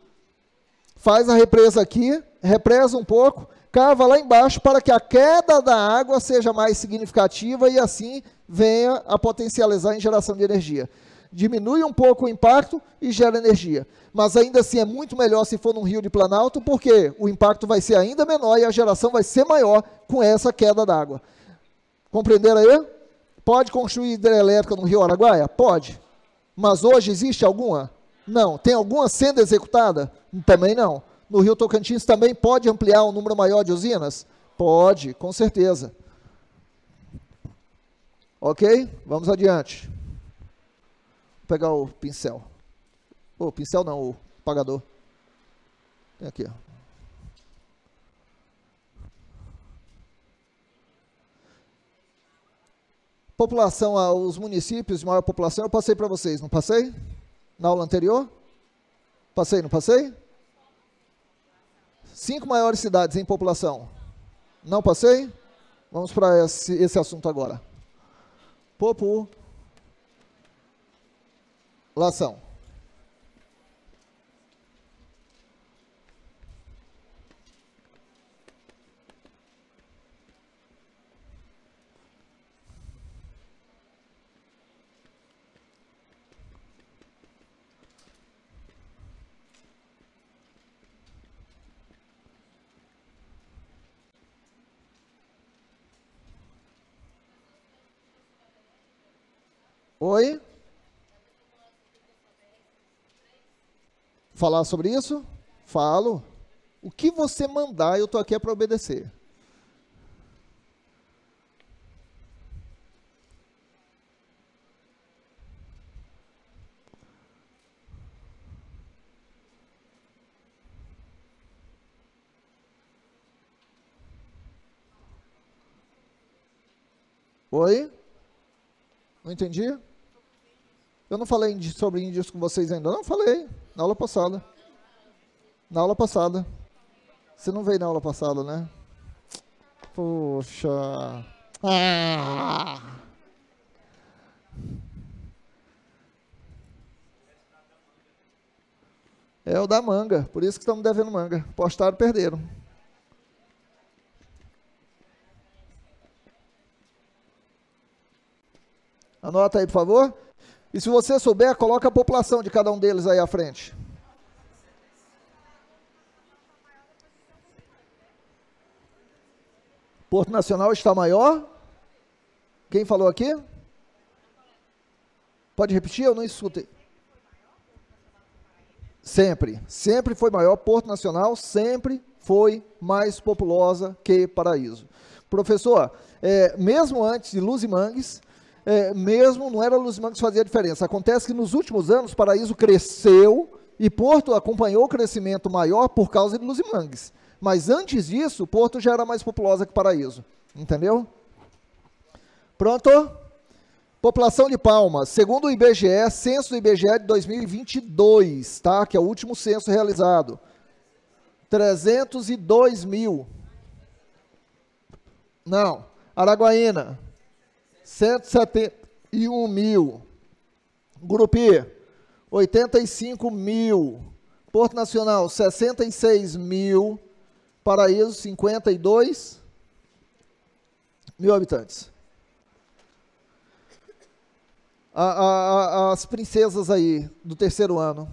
Speaker 1: faz a represa aqui, represa um pouco, cava lá embaixo para que a queda da água seja mais significativa e assim venha a potencializar em geração de energia. Diminui um pouco o impacto e gera energia. Mas ainda assim é muito melhor se for num rio de planalto, porque o impacto vai ser ainda menor e a geração vai ser maior com essa queda d'água. Compreenderam aí? Pode construir hidrelétrica no Rio Araguaia? Pode. Mas hoje existe alguma? Não. Tem alguma sendo executada? Também não. No Rio Tocantins também pode ampliar um número maior de usinas? Pode, com certeza. Ok? Vamos adiante. Vou pegar o pincel. O pincel não, o apagador. Tem aqui, ó. População, os municípios de maior população, eu passei para vocês, não passei? Na aula anterior? Passei, não passei? 5 maiores cidades em população. Não passei? Vamos para esse assunto agora. População. Oi? Falar sobre isso? Falo. O que você mandar, eu estou aqui para obedecer. Oi? Não entendi? Eu não falei sobre índios com vocês ainda. Não, falei. Na aula passada. Na aula passada. Você não veio na aula passada, né? Poxa. Ah! É o da manga. Por isso que estamos devendo manga. Postaram, perderam. Anota aí, por favor. E se você souber, coloca a população de cada um deles aí à frente. Porto Nacional está maior? Quem falou aqui? Pode repetir? Eu não escutei. Sempre. Sempre foi maior. Porto Nacional sempre foi mais populosa que Paraíso. Professor, mesmo antes de Luz e Mangues, mesmo não era Luz e Mangues que fazia diferença. Acontece que nos últimos anos Paraíso cresceu e Porto acompanhou o crescimento maior por causa de Luz e Mangues. Mas antes disso, Porto já era mais populosa que Paraíso. Entendeu? Pronto? População de Palmas. Segundo o IBGE, censo do IBGE de 2022, tá? Que é o último censo realizado. 302 mil. Não. Araguaína. 171 mil. Gurupi. 85 mil. Porto Nacional, 66 mil. Paraíso, 52 mil habitantes. As princesas aí do terceiro ano,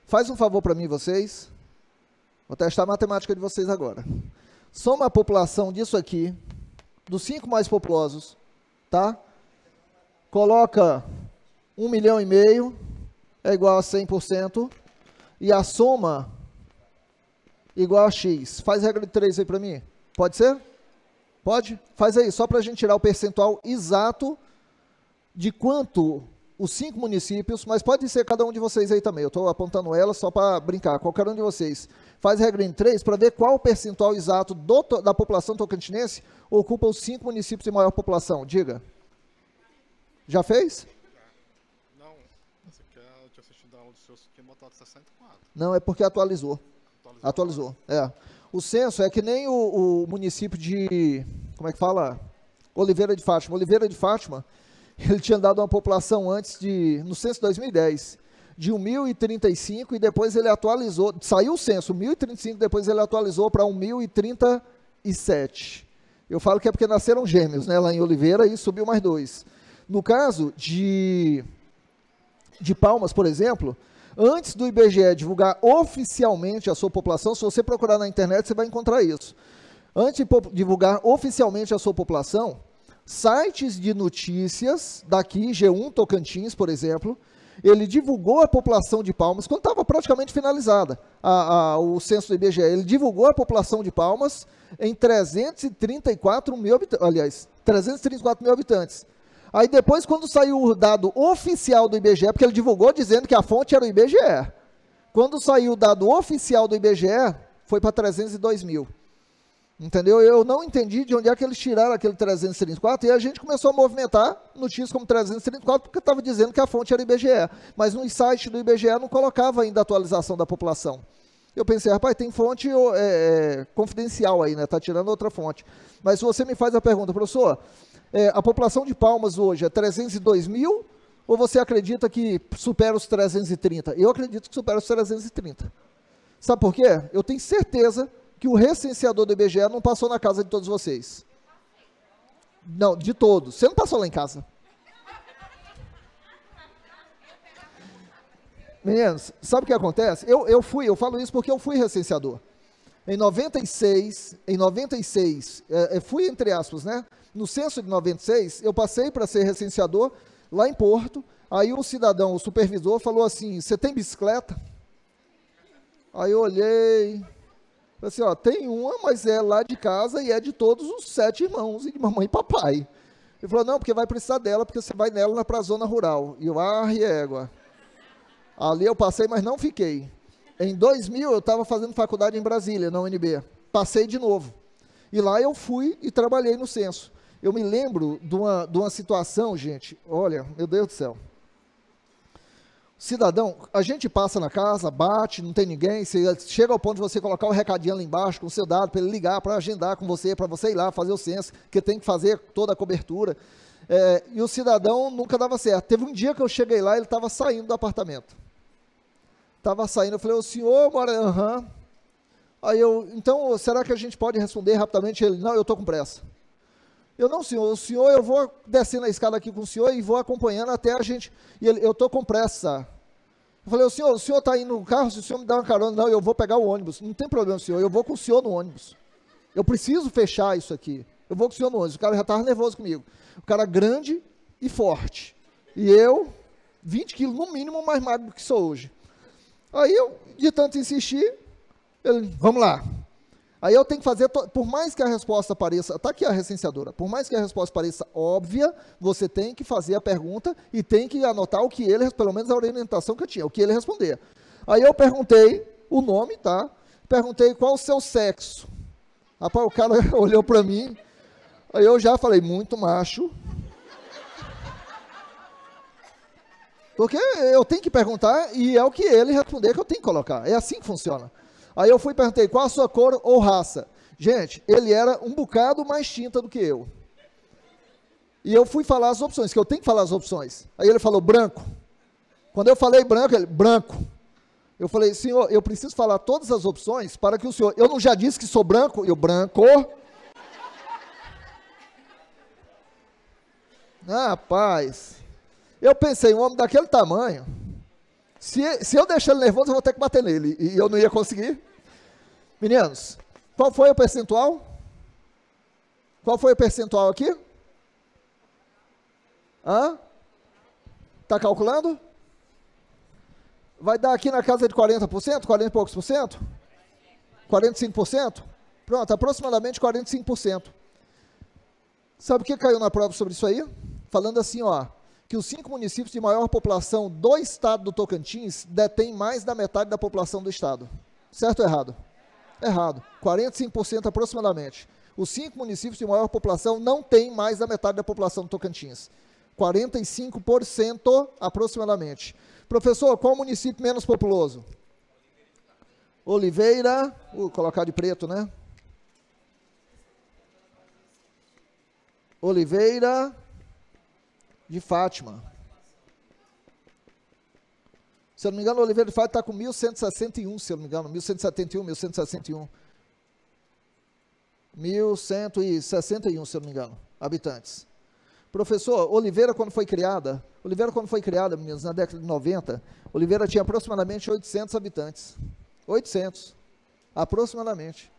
Speaker 1: faz um favor para mim, vocês. Vou testar a matemática de vocês agora. Soma a população disso aqui, dos 5 mais populosos, tá? Coloca 1,5 milhão, é igual a 100%, e a soma igual a x. Faz regra de 3 aí para mim. Pode ser? Pode? Faz aí, só para a gente tirar o percentual exato de quanto os 5 municípios, mas pode ser cada um de vocês aí também. Eu estou apontando ela só para brincar, qualquer um de vocês. Faz regra em 3 para ver qual o percentual exato da população tocantinense ocupa os 5 municípios de maior população. Diga. Já fez?
Speaker 2: Não, essa aqui eu tinha assistido a aula do seu que botou 64.
Speaker 1: Não, é porque atualizou. Atualizou, é. O censo é que nem o município de, como é que fala? Oliveira de Fátima. Oliveira de Fátima, ele tinha dado uma população antes no censo de 2010, de 1.035 e depois ele atualizou, saiu o censo, 1.035, depois ele atualizou para 1.037. Eu falo que é porque nasceram gêmeos, né, lá em Oliveira e subiu mais 2. No caso de Palmas, por exemplo, antes do IBGE divulgar oficialmente a sua população, se você procurar na internet, você vai encontrar isso. Antes de divulgar oficialmente a sua população, sites de notícias daqui, G1 Tocantins, por exemplo, ele divulgou a população de Palmas, quando estava praticamente finalizada o censo do IBGE, ele divulgou a população de Palmas em 334 mil habitantes. Aí depois, quando saiu o dado oficial do IBGE, porque ele divulgou dizendo que a fonte era o IBGE, quando saiu o dado oficial do IBGE, foi para 302 mil. Entendeu? Eu não entendi de onde é que eles tiraram aquele 334, e a gente começou a movimentar notícias como 334, porque estava dizendo que a fonte era o IBGE, mas no site do IBGE não colocava ainda a atualização da população. Eu pensei, rapaz, tem fonte confidencial aí, né? Está tirando outra fonte. Mas se você me faz a pergunta, professor, a população de Palmas hoje é 302 mil, ou você acredita que supera os 330? Eu acredito que supera os 330. Sabe por quê? Eu tenho certeza que o recenseador do IBGE não passou na casa de todos vocês. Não, de todos. Você não passou lá em casa. Meninos, sabe o que acontece? Eu falo isso porque eu fui recenseador. Em 96, fui entre aspas, né? No censo de 96, eu passei para ser recenseador lá em Porto. Aí o cidadão, o supervisor, falou assim: você tem bicicleta? Aí eu olhei, falei assim, ó, tem uma, mas é lá de casa e é de todos os 7 irmãos, e de mamãe e papai. Ele falou, não, porque vai precisar dela, porque você vai nela para a zona rural. E eu, égua. Ali eu passei, mas não fiquei. Em 2000, eu estava fazendo faculdade em Brasília, na UNB. Passei de novo. E lá eu fui e trabalhei no censo. Eu me lembro de uma situação, gente, olha, meu Deus do céu. Cidadão, a gente passa na casa, bate, não tem ninguém, chega ao ponto de você colocar o recadinho lá embaixo com o seu dado, para ele ligar, para agendar com você, para você ir lá fazer o censo, que tem que fazer toda a cobertura. E o cidadão nunca dava certo. Teve um dia que eu cheguei lá, ele estava saindo do apartamento. Estava saindo, eu falei, o senhor mora... Aham. Aí então, será que a gente pode responder rapidamente? Ele, não, eu estou com pressa. Eu, não, senhor, o senhor, eu vou descendo a escada aqui com o senhor e vou acompanhando até a gente... E ele, eu estou com pressa. Eu falei, o senhor está indo no carro, se o senhor me dá uma carona, não, eu vou pegar o ônibus. Não tem problema, senhor, eu vou com o senhor no ônibus. Eu preciso fechar isso aqui. Eu vou com o senhor no ônibus. O cara já estava nervoso comigo. O cara grande e forte. E eu, 20 quilos no mínimo, mais magro do que sou hoje. Aí eu, de tanto insistir, ele, vamos lá. Aí eu tenho que fazer, por mais que a resposta pareça, está aqui a recenseadora, por mais que a resposta pareça óbvia, você tem que fazer a pergunta e tem que anotar o que ele, pelo menos a orientação que eu tinha, o que ele responder. Aí eu perguntei o nome, tá? Perguntei qual o seu sexo. Rapaz, o cara olhou para mim, aí eu já falei, muito macho. Porque eu tenho que perguntar e é o que ele responder que eu tenho que colocar. É assim que funciona. Aí eu fui e perguntei, qual a sua cor ou raça? Gente, ele era um bocado mais tinta do que eu. E eu fui falar as opções, que eu tenho que falar as opções. Aí ele falou, branco. Quando eu falei branco, ele, branco. Eu falei, senhor, eu preciso falar todas as opções para que o senhor... Eu não já disse que sou branco? Eu, branco. Ah, rapaz. Eu pensei, um homem daquele tamanho... Se eu deixar ele nervoso, eu vou ter que bater nele. E eu não ia conseguir. Meninos, qual foi o percentual? Qual foi o percentual aqui? Está calculando? Vai dar aqui na casa de 40%? 40 e poucos por cento? 45%? Pronto, aproximadamente 45%. Sabe o que caiu na prova sobre isso aí? Falando assim, ó, que os 5 municípios de maior população do estado do Tocantins detêm mais da metade da população do estado. Certo ou errado? Errado. 45% aproximadamente. Os 5 municípios de maior população não têm mais da metade da população do Tocantins. 45% aproximadamente. Professor, qual o município menos populoso? Oliveira. Colocar de preto, né? Oliveira de Fátima. Se eu não me engano, Oliveira de Fátima está com 1.161, se eu não me engano, 1.171, 1.161. 1.161, se eu não me engano, habitantes. Professor, Oliveira quando foi criada, meninos, na década de 90, Oliveira tinha aproximadamente 800 habitantes. 800, aproximadamente.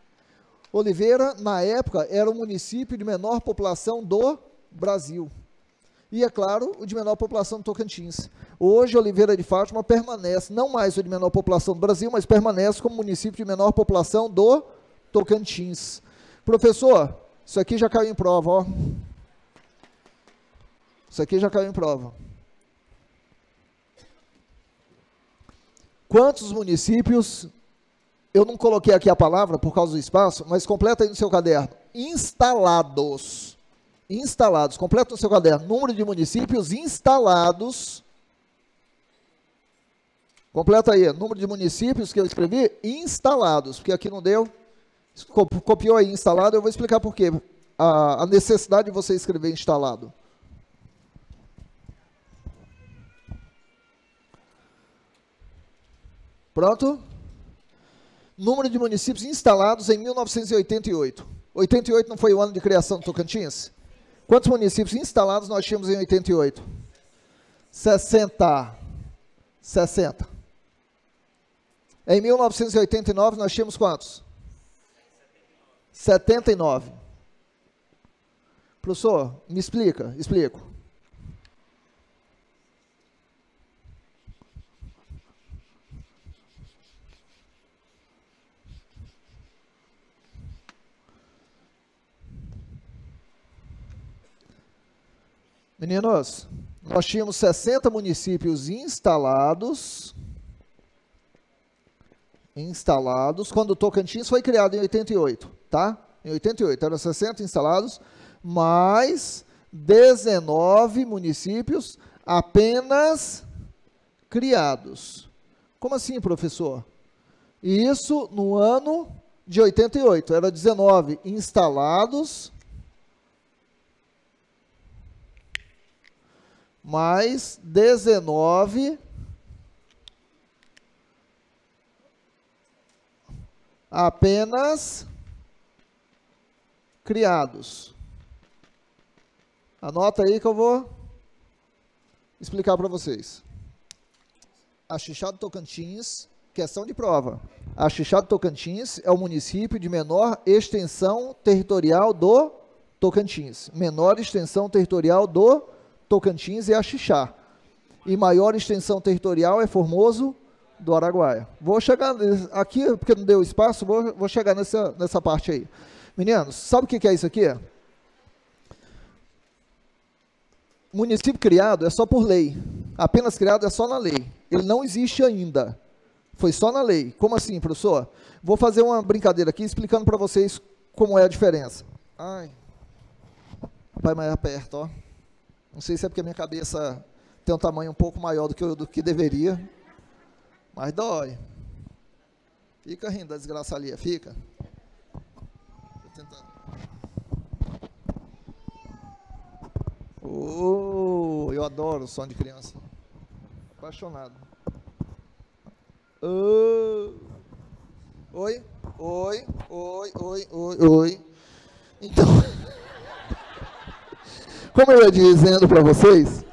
Speaker 1: Oliveira, na época, era o município de menor população do Brasil. E, é claro, o de menor população do Tocantins. Hoje, Oliveira de Fátima permanece, não mais o de menor população do Brasil, mas permanece como município de menor população do Tocantins. Professor, isso aqui já caiu em prova, ó. Isso aqui já caiu em prova. Quantos municípios, eu não coloquei aqui a palavra por causa do espaço, mas completa aí no seu caderno, instalados, completa no seu caderno, número de municípios instalados, completa aí, número de municípios que eu escrevi, instalados, porque aqui não deu, copiou aí instalado, eu vou explicar por quê, a necessidade de você escrever instalado. Pronto? Número de municípios instalados em 1988. 88 não foi o ano de criação do Tocantins? Quantos municípios instalados nós tínhamos em 88? 60. Em 1989 nós tínhamos quantos? 79. Professor, me explica. Explico. Meninos, nós tínhamos 60 municípios instalados, quando o Tocantins foi criado em 88, tá? Em 88, eram 60 instalados, mais 19 municípios apenas criados. Como assim, professor? Isso no ano de 88, era 19 instalados, mais 19 apenas criados. Anota aí que eu vou explicar para vocês. Axixá do Tocantins, questão de prova. Axixá do Tocantins é o município de menor extensão territorial do Tocantins. Menor extensão territorial do Tocantins é Axixá. E maior extensão territorial é Formoso do Araguaia. Vou chegar aqui, porque não deu espaço, vou chegar nessa parte aí. Meninos, sabe o que é isso aqui? Município criado é só por lei. Apenas criado é só na lei. Ele não existe ainda. Foi só na lei. Como assim, professor? Vou fazer uma brincadeira aqui, explicando para vocês como é a diferença. Ai, vai mais perto, ó. Não sei se é porque a minha cabeça tem um tamanho um pouco maior do que deveria, mas dói. Fica rindo da desgraça ali, fica. Tô tentando. Oh, eu adoro o som de criança. Apaixonado. Oh. Oi, oi, oi, oi, oi, oi. Então, como eu ia dizendo para vocês,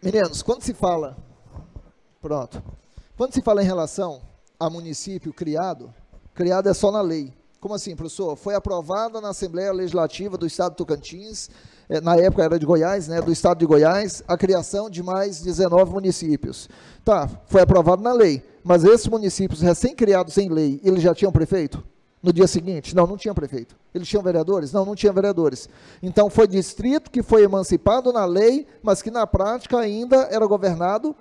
Speaker 1: meninos, quando se fala, pronto, quando se fala em relação a município criado é só na lei. Como assim, professor? Foi aprovada na Assembleia Legislativa do Estado do Tocantins, na época era de Goiás, né, do Estado de Goiás, a criação de mais 19 municípios. Tá, foi aprovado na lei, mas esses municípios recém-criados em lei, eles já tinham prefeito? No dia seguinte? Não, não tinha prefeito. Eles tinham vereadores? Não, não tinha vereadores. Então, foi distrito que foi emancipado na lei, mas que na prática ainda era governado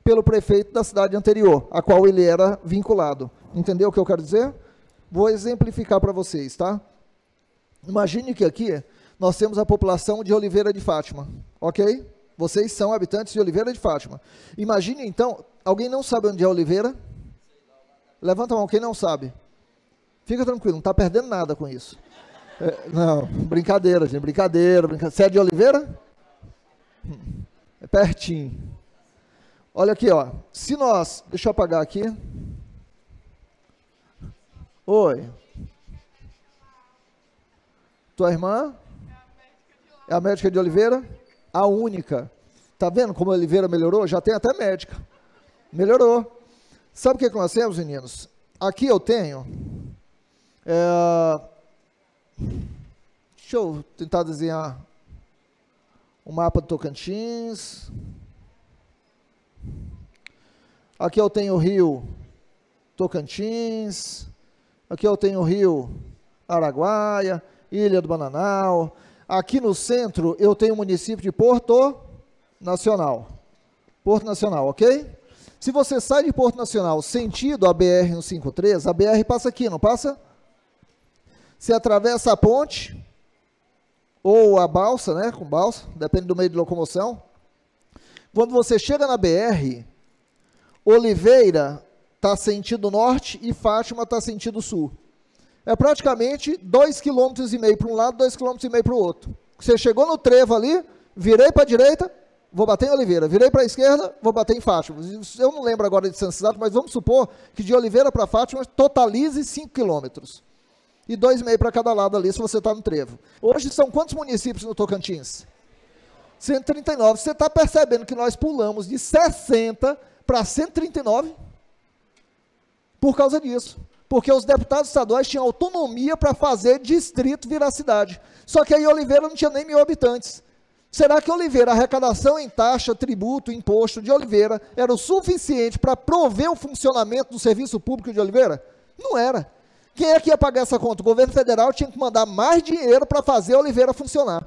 Speaker 1: pelo prefeito da cidade anterior, a qual ele era vinculado. Entendeu o que eu quero dizer? Vou exemplificar para vocês, tá? Imagine que aqui nós temos a população de Oliveira de Fátima, ok? Vocês são habitantes de Oliveira de Fátima. Imagine então, alguém não sabe onde é Oliveira? Levanta a mão, quem não sabe? Fica tranquilo, não está perdendo nada com isso. Não, brincadeira, gente, brincadeira. Você é de Oliveira? É pertinho. Olha aqui, ó. Se nós, deixa eu apagar aqui. Oi. Tua irmã? É a médica de Oliveira? A única. Tá vendo como a Oliveira melhorou? Já tem até médica. Melhorou. Sabe o que nós temos, meninos? Aqui eu tenho... deixa eu tentar desenhar o mapa do Tocantins. Aqui eu tenho o rio Tocantins. Aqui eu tenho o rio Araguaia, Ilha do Bananal. Aqui no centro eu tenho o município de Porto Nacional. Porto Nacional, ok? Se você sai de Porto Nacional sentido a BR-153, a BR passa aqui, não passa? Você atravessa a ponte, ou a balsa, né, com balsa, depende do meio de locomoção. Quando você chega na BR, Oliveira está sentido norte e Fátima está sentido sul. É praticamente 2,5 km para um lado, 2,5 km para o outro. Você chegou no trevo ali, virei para a direita, vou bater em Oliveira. Virei para a esquerda, vou bater em Fátima. Eu não lembro agora de distância exata, mas vamos supor que de Oliveira para Fátima totalize 5 quilômetros. E 2,5 para cada lado ali, se você está no trevo. Hoje são quantos municípios no Tocantins? 139. Você está percebendo que nós pulamos de 60 para 139? Por causa disso. Porque os deputados estaduais tinham autonomia para fazer distrito virar cidade. Só que aí Oliveira não tinha nem 1.000 habitantes. Será que Oliveira, a arrecadação em taxa, tributo, imposto de Oliveira, era o suficiente para prover o funcionamento do serviço público de Oliveira? Não era. Quem é que ia pagar essa conta? O governo federal tinha que mandar mais dinheiro para fazer Oliveira funcionar.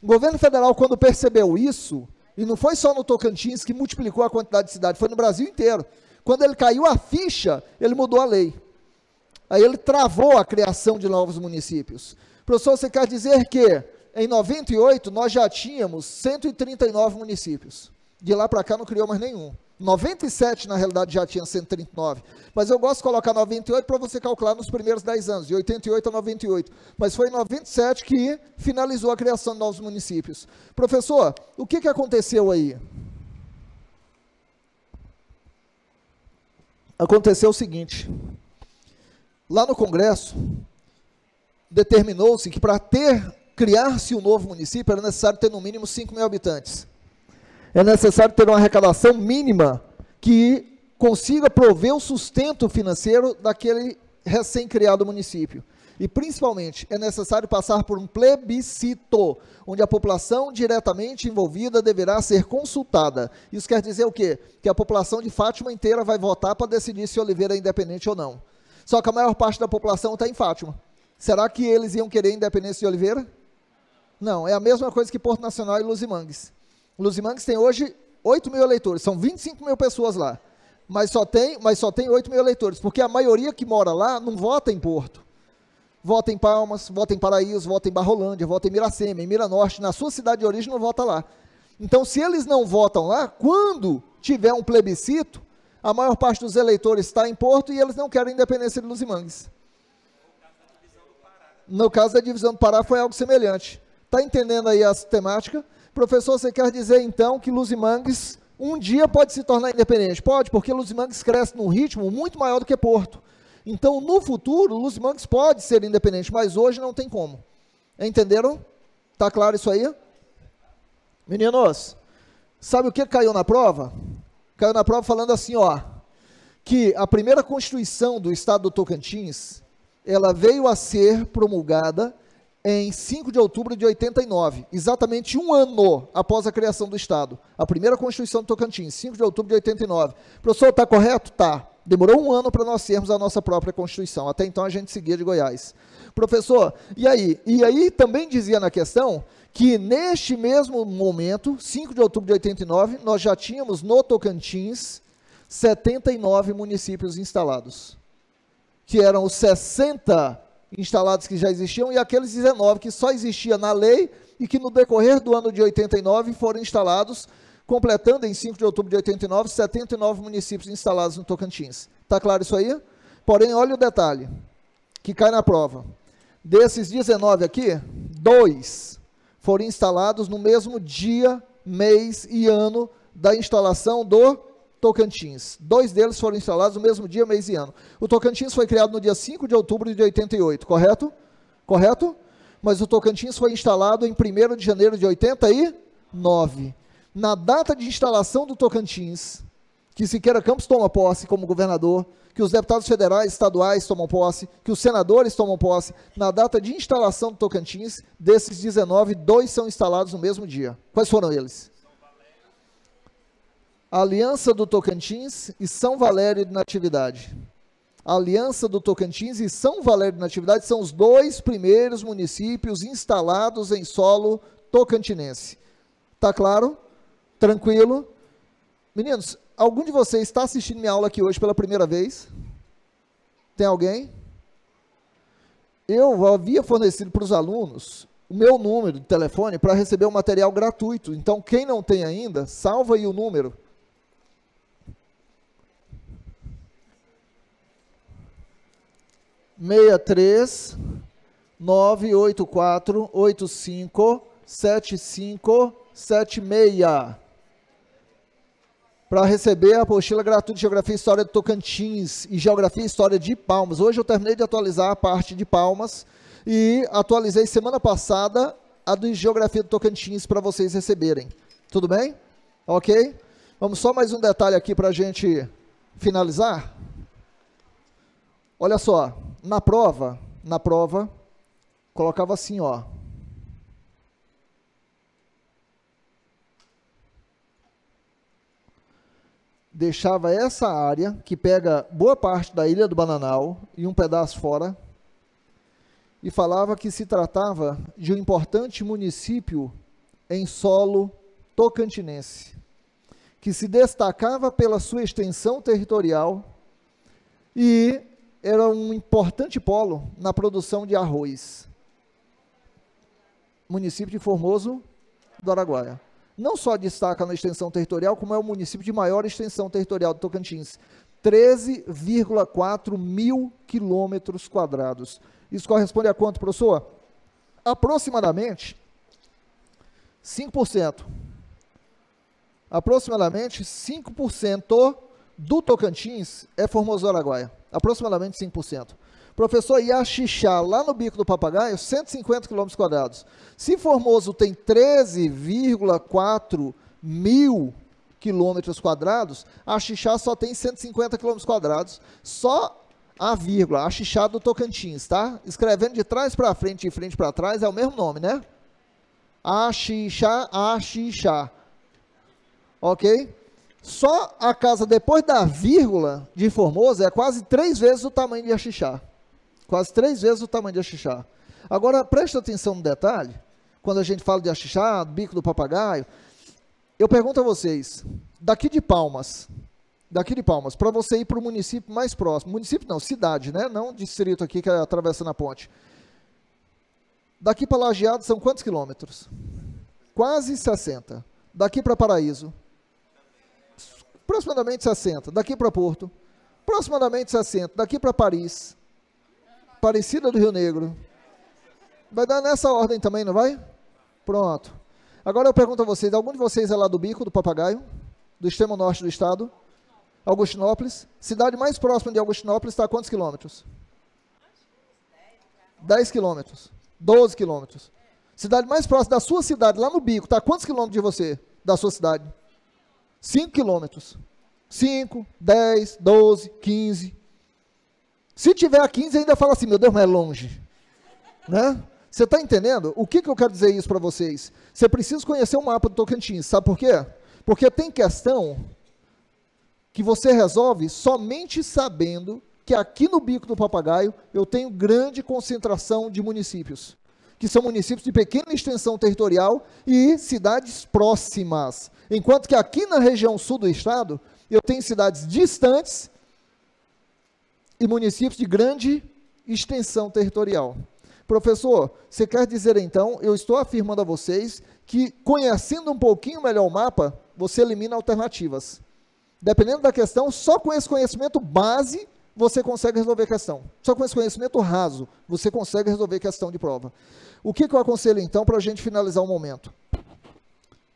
Speaker 1: O governo federal, quando percebeu isso, e não foi só no Tocantins que multiplicou a quantidade de cidades, foi no Brasil inteiro. Quando ele caiu a ficha, ele mudou a lei. Aí ele travou a criação de novos municípios. Professor, você quer dizer que em 98 nós já tínhamos 139 municípios. De lá para cá não criou mais nenhum. 97, na realidade, já tinha 139. Mas eu gosto de colocar 98 para você calcular nos primeiros 10 anos, de 88 a 98. Mas foi em 97 que finalizou a criação de novos municípios. Professor, o que aconteceu aí? Aconteceu o seguinte. Lá no Congresso, determinou-se que para criar-se um novo município era necessário ter no mínimo 5 mil habitantes. É necessário ter uma arrecadação mínima que consiga prover o sustento financeiro daquele recém-criado município. E, principalmente, é necessário passar por um plebiscito, onde a população diretamente envolvida deverá ser consultada. Isso quer dizer o quê? Que a população de Fátima inteira vai votar para decidir se Oliveira é independente ou não. Só que a maior parte da população está em Fátima. Será que eles iam querer a independência de Oliveira? Não, é a mesma coisa que Porto Nacional e Luzimangues. Luzimangues tem hoje 8 mil eleitores, são 25 mil pessoas lá, mas só tem 8 mil eleitores, porque a maioria que mora lá não vota em Porto. Vota em Palmas, vota em Paraíso, vota em Barrolândia, vota em Miracema, em Miranorte, na sua cidade de origem não vota lá. Então, se eles não votam lá, quando tiver um plebiscito, a maior parte dos eleitores está em Porto e eles não querem a independência de Luzimangues. No caso da divisão do Pará foi algo semelhante. Está entendendo aí a temática? Professor, você quer dizer então que Luzimangues um dia pode se tornar independente? Pode, porque Luzimangues cresce num ritmo muito maior do que Porto. Então, no futuro, Luzimangues pode ser independente, mas hoje não tem como. Entenderam? Está claro isso aí? Meninos, sabe o que caiu na prova? Caiu na prova falando assim, ó, que a primeira Constituição do Estado do Tocantins, ela veio a ser promulgada em 5 de outubro de 89, exatamente um ano após a criação do Estado. A primeira Constituição do Tocantins, 5 de outubro de 89. Professor, está correto? Tá. Demorou um ano para nós termos a nossa própria Constituição. Até então a gente seguia de Goiás. Professor, e aí? E aí também dizia na questão que neste mesmo momento, 5 de outubro de 89, nós já tínhamos no Tocantins 79 municípios instalados, que eram os 60 instalados que já existiam e aqueles 19 que só existia na lei e que no decorrer do ano de 89 foram instalados, completando em 5 de outubro de 89, 79 municípios instalados no Tocantins. Está claro isso aí? Porém, olha o detalhe, que cai na prova. Desses 19 aqui, 2 foram instalados no mesmo dia, mês e ano da instalação do Tocantins. 2 deles foram instalados no mesmo dia, mês e ano. O Tocantins foi criado no dia 5 de outubro de 88, correto? Correto? Mas o Tocantins foi instalado em 1º de janeiro de 89. Na data de instalação do Tocantins, que Siqueira Campos toma posse como governador, que os deputados federais, estaduais tomam posse, que os senadores tomam posse, na data de instalação do Tocantins, desses 19, 2 são instalados no mesmo dia. Quais foram eles? Aliança do Tocantins e São Valério de Natividade. Aliança do Tocantins e São Valério de Natividade são os 2 primeiros municípios instalados em solo tocantinense. Tá claro? Tranquilo? Meninos, algum de vocês está assistindo minha aula aqui hoje pela primeira vez? Tem alguém? Eu havia fornecido para os alunos o meu número de telefone para receber o material gratuito. Então, quem não tem ainda, salva aí o número. 63 984 85 7576 para receber a apostila gratuita de Geografia e História do Tocantins e Geografia e História de Palmas. Hoje eu terminei de atualizar a parte de Palmas e atualizei semana passada a de Geografia do Tocantins para vocês receberem. Tudo bem? Ok? Vamos só mais um detalhe aqui para a gente finalizar. Olha só, na prova, colocava assim, ó. Deixava essa área, que pega boa parte da Ilha do Bananal e um pedaço fora, e falava que se tratava de um importante município em solo tocantinense, que se destacava pela sua extensão territorial e era um importante polo na produção de arroz. Município de Formoso do Araguaia. Não só destaca na extensão territorial, como é o município de maior extensão territorial do Tocantins. 13,4 mil quilômetros quadrados. Isso corresponde a quanto, professor? Aproximadamente 5%. Aproximadamente 5% do Tocantins é Formoso do Araguaia. Aproximadamente 5%. Professor, e Axixá, lá no Bico do Papagaio, 150 quilômetros quadrados. Se Formoso tem 13,4 mil quilômetros quadrados, Axixá só tem 150 quilômetros quadrados. Só a vírgula, Axixá do Tocantins, tá? Escrevendo de trás para frente e de frente para trás, é o mesmo nome, né? Axixá, Axixá. Ok? Só a casa depois da vírgula de Formoso é quase 3 vezes o tamanho de Axixá. Quase 3 vezes o tamanho de Axixá. Agora, preste atenção no detalhe, quando a gente fala de Axixá, Bico do Papagaio, eu pergunto a vocês, daqui de Palmas, para você ir para o município mais próximo, município não, cidade, né? Não distrito aqui que é atravessando a ponte. Daqui para Lajeado são quantos quilômetros? Quase 60. Daqui para Paraíso, aproximadamente 60. Daqui para Porto, aproximadamente 60. Daqui para Paris, Aparecida do Rio Negro. Vai dar nessa ordem também, não vai? Pronto. Agora eu pergunto a vocês, algum de vocês é lá do Bico do Papagaio? Do extremo norte do estado? Augustinópolis? Cidade mais próxima de Augustinópolis está a quantos quilômetros? 10 quilômetros. 12 quilômetros. Cidade mais próxima da sua cidade, lá no Bico, está a quantos quilômetros de você? Da sua cidade? 5 quilômetros. 5, 10, 12, 15. Se tiver a 15, ainda fala assim, meu Deus, mas é longe. Né? Você está entendendo? O que eu quero dizer isso para vocês? Você precisa conhecer o mapa do Tocantins. Sabe por quê? Porque tem questão que você resolve somente sabendo que aqui no Bico do Papagaio eu tenho grande concentração de municípios, que são municípios de pequena extensão territorial e cidades próximas. Enquanto que aqui na região sul do estado, eu tenho cidades distantes e municípios de grande extensão territorial. Professor, você quer dizer então, eu estou afirmando a vocês que conhecendo um pouquinho melhor o mapa, você elimina alternativas. Dependendo da questão, só com esse conhecimento base, você consegue resolver a questão. Só com esse conhecimento raso, você consegue resolver a questão de prova. O que eu aconselho então, para a gente finalizar o momento?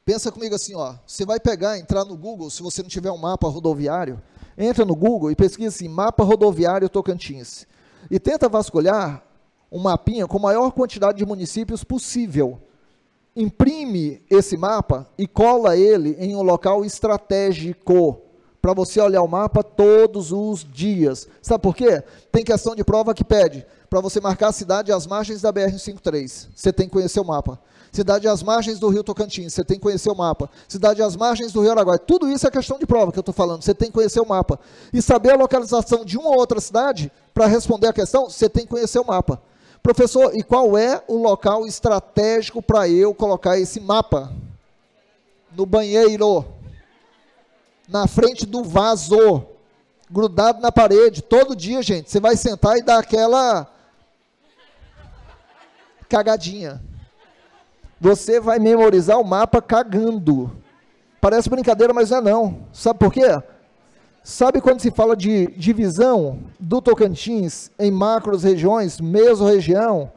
Speaker 1: Pensa comigo assim, ó, você vai pegar, entrar no Google, se você não tiver um mapa rodoviário, entra no Google e pesquisa assim, mapa rodoviário Tocantins. E tenta vasculhar um mapinha com a maior quantidade de municípios possível. Imprime esse mapa e cola ele em um local estratégico, para você olhar o mapa todos os dias. Sabe por quê? Tem questão de prova que pede, para você marcar a cidade às margens da BR-153, você tem que conhecer o mapa. Cidade às margens do Rio Tocantins, você tem que conhecer o mapa. Cidade às margens do Rio Araguaia, tudo isso é questão de prova que eu estou falando, você tem que conhecer o mapa. E saber a localização de uma ou outra cidade, para responder a questão, você tem que conhecer o mapa. Professor, e qual é o local estratégico para eu colocar esse mapa? No banheiro, na frente do vaso, grudado na parede, todo dia, gente, você vai sentar e dar aquela cagadinha. Você vai memorizar o mapa cagando. Parece brincadeira, mas não é não. Sabe por quê? Sabe quando se fala de divisão do Tocantins em macros regiões, mesorregião,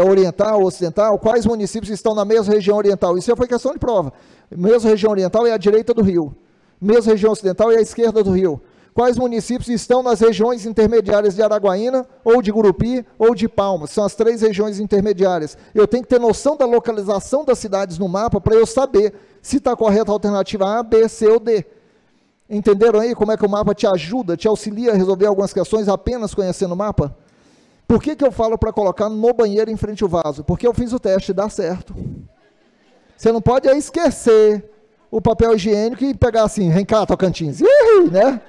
Speaker 1: oriental, ocidental, quais municípios estão na mesorregião oriental? Isso já foi questão de prova. Mesorregião oriental é a direita do rio. Mesorregião ocidental é a esquerda do rio. Quais municípios estão nas regiões intermediárias de Araguaína, ou de Gurupi, ou de Palmas? São as 3 regiões intermediárias. Eu tenho que ter noção da localização das cidades no mapa para eu saber se está correta a alternativa A, B, C ou D. Entenderam aí como é que o mapa te ajuda, te auxilia a resolver algumas questões apenas conhecendo o mapa? Por que eu falo para colocar no banheiro em frente ao vaso? Porque eu fiz o teste e dá certo. Você não pode esquecer o papel higiênico e pegar assim, vem cá, Tocantins, né?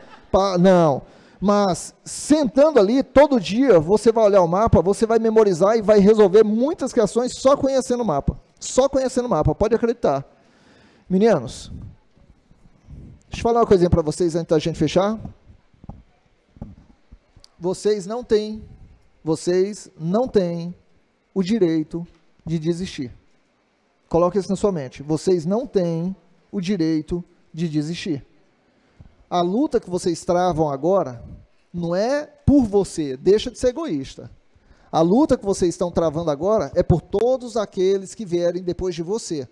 Speaker 1: Não, mas sentando ali, todo dia, você vai olhar o mapa, você vai memorizar e vai resolver muitas questões só conhecendo o mapa. Só conhecendo o mapa, pode acreditar. Meninos, deixa eu falar uma coisinha para vocês antes da gente fechar. Vocês não têm o direito de desistir. Coloque isso na sua mente. Vocês não têm o direito de desistir. A luta que vocês travam agora não é por você, deixa de ser egoísta. A luta que vocês estão travando agora é por todos aqueles que vierem depois de você.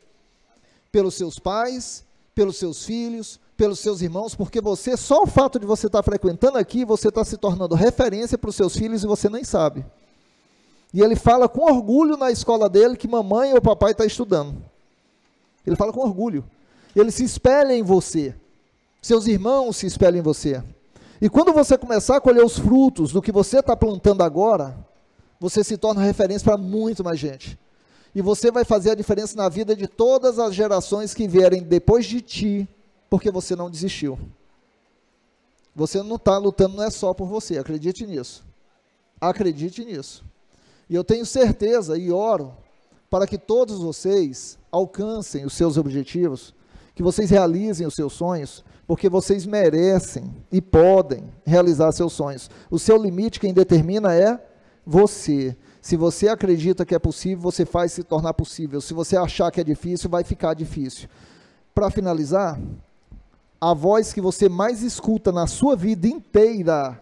Speaker 1: Pelos seus pais, pelos seus filhos, pelos seus irmãos, porque você, só o fato de você estar frequentando aqui, você está se tornando referência para os seus filhos e você nem sabe. E ele fala com orgulho na escola dele que mamãe ou papai está estudando. Ele fala com orgulho. Ele se espelha em você. Seus irmãos se espelham em você. E quando você começar a colher os frutos do que você está plantando agora, você se torna referência para muito mais gente. E você vai fazer a diferença na vida de todas as gerações que vierem depois de ti, porque você não desistiu. Você não está lutando, não é só por você, acredite nisso. Acredite nisso. E eu tenho certeza e oro para que todos vocês alcancem os seus objetivos, que vocês realizem os seus sonhos, porque vocês merecem e podem realizar seus sonhos. O seu limite, quem determina é você. Se você acredita que é possível, você faz se tornar possível. Se você achar que é difícil, vai ficar difícil. Para finalizar, a voz que você mais escuta na sua vida inteira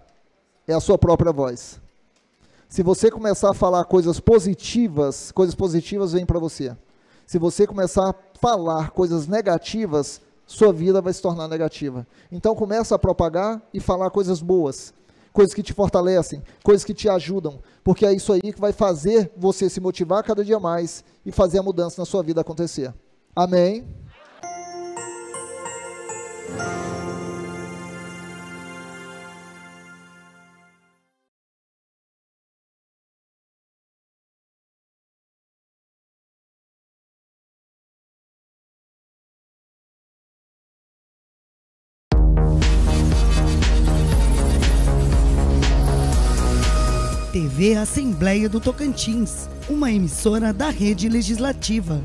Speaker 1: é a sua própria voz. Se você começar a falar coisas positivas vêm para você. Se você começar a falar coisas negativas, sua vida vai se tornar negativa. Então começa a propagar e falar coisas boas, coisas que te fortalecem, coisas que te ajudam, porque é isso aí que vai fazer você se motivar cada dia mais e fazer a mudança na sua vida acontecer. Amém?
Speaker 3: TV Assembleia do Tocantins, uma emissora da Rede Legislativa.